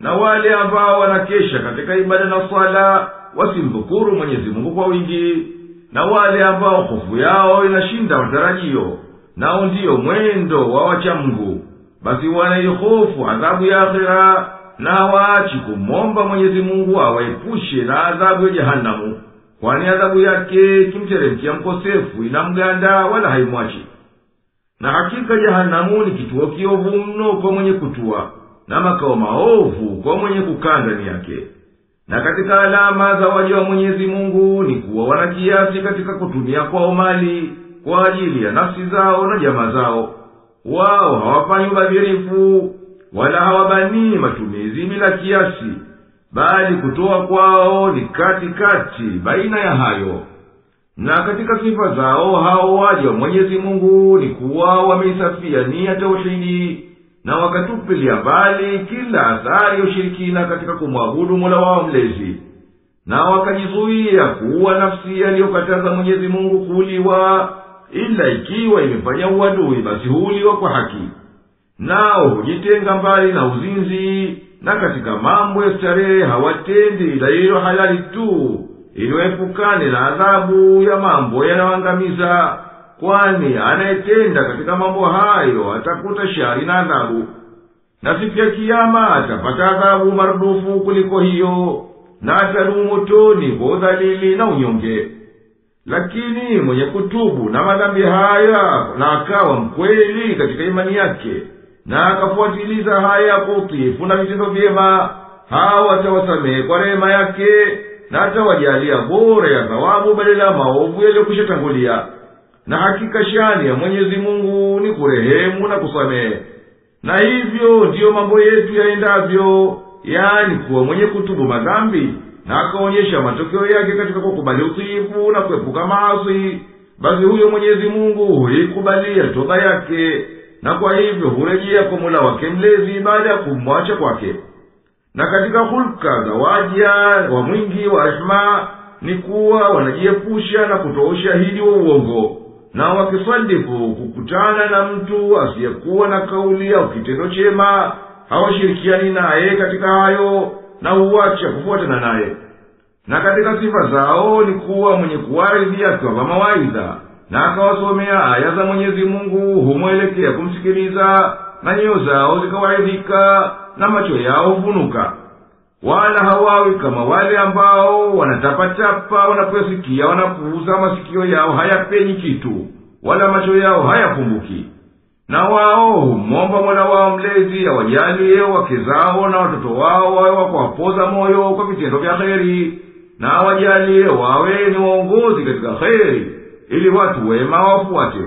Na wale ambao wanakesha katika ibada na swala wasimdhukuru Mwenyezi Mungu kwa wingi, na wale ambao hofu yao inashinda matarajio, nao ndiyo mwendo wa wacha Mungu, basi wanaihofu adhabu ya akhira, na waachi kumomba Mwenyezi Mungu awaepushe na adhabu ya jahanamu, kwani adhabu yake kimteremkia mkosefu inamganda wala haimwachi. Na hakika jahanamu ni kituo kiovu mno kwa mwenye kutua, na makao maovu kwa mwenye kukaa ndani yake. Na katika alama za waja wa Mwenyezi Mungu ni kuwa wana kiasi katika kutumia kwao mali kwa ajili ya nafsi zao na jamaa zao. Wao hawafanyi ubadhirifu wala hawabanii matumizi bila kiasi, bali kutoa kwao ni kati baina ya hayo. Na katika sifa zao hao waja wa Mwenyezi Mungu ni kuwa wameisafia nia tauhidi, na wakatupilia mbali kila athari ya ushirikina katika kumwabudu Mola wao mlezi, na wakajizuia kuua nafsi aliyokataza Mwenyezi Mungu kuuliwa, ila ikiwa imefanya uadui basi huuliwa kwa haki. Nao hujitenga mbali na uzinzi, na katika mambo ya starehe hawatendi ila hilo halali tu, ili waepukane na adhabu ya mambo yanayoangamiza, kwani anayetenda katika mambo hayo atakuta shari na adhabu. Na siku ya kiyama atapata adhabu marudufu kuliko hiyo, na atadumu motoni kwa udhalili na unyonge. Lakini mwenye kutubu na madhambi haya na akawa mkweli katika imani yake, na akafuatiliza haya kwa utiifu na vitendo vyema, hawa atawasamehe kwa rehema yake, na atawajalia bora ya thawabu badala ya maovu yaliyokwisha tangulia. Na hakika shani ya Mwenyezi Mungu ni kurehemu na kusamehe. Na hivyo ndiyo mambo yetu yaendavyo, yani kuwa mwenye kutubu madhambi na akaonyesha matokeo yake katika kukubali utiifu na kuepuka maasi, basi huyo Mwenyezi Mungu huikubalia toba yake, na kwa hivyo hurejea kwa Mola wake mlezi baada ya kumwacha kwake. Na katika hulka za waja wa mwingi wa rehema ni kuwa wanajiepusha na kutoa ushahidi wa uongo, na wakisalifu kukutana na mtu asiyekuwa na kauli au kitendo chema, hawashirikiani naye katika hayo, na huacha kufuatana naye. Na katika sifa zao ni kuwa mwenye kuwaridhi akiwapa mawaidha, na akawasomea aya za Mwenyezi Mungu humwelekea kumsikiliza, na nyoyo zao zikawaridhika na macho yao hufunuka. Wala hawawi kama wale ambao wanatapatapa wanaposikia, wanapuuza, masikio yao hayapenyi kitu, wala macho yao hayafumbuki. Na wao humomba Mola wao mlezi awajalie wake zao na watoto wao wawe wakuwapoza moyo kwa vitendo vya kheri, na awajalie wawe ni waongozi katika kheri, ili watu wema wafuate.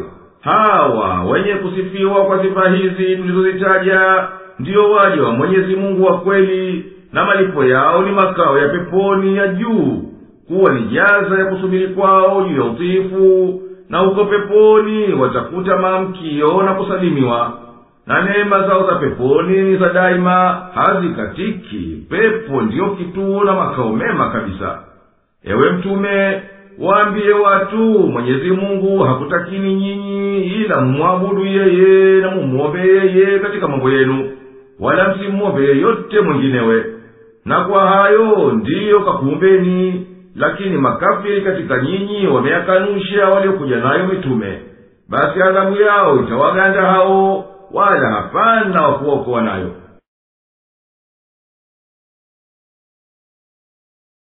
Hawa wenye kusifiwa kwa sifa hizi tulizozitaja ndiyo waja wa Mwenyezi Mungu wa kweli, na malipo yao ni makao ya peponi ya juu, kuwa ni jaza ya kusubiri kwao juu ya utiifu, na uko peponi watakuta maamkio na kusalimiwa. Na neema zao za peponi ni za daima, hazikatiki. Pepo ndiyo kituo na makao mema kabisa. Ewe Mtume, waambie watu Mwenyezi Mungu hakutakini nyinyi ila mwabudu yeye na mumuombe yeye katika mambo yenu, wala msimuombe yeyote mwinginewe. Na kwa hayo ndiyo kakuumbeni. Lakini makafiri katika nyinyi wameyakanusha waliokuja nayo mitume, basi adhabu yao itawaganda hao, wala hapana wa kuokoa nayo.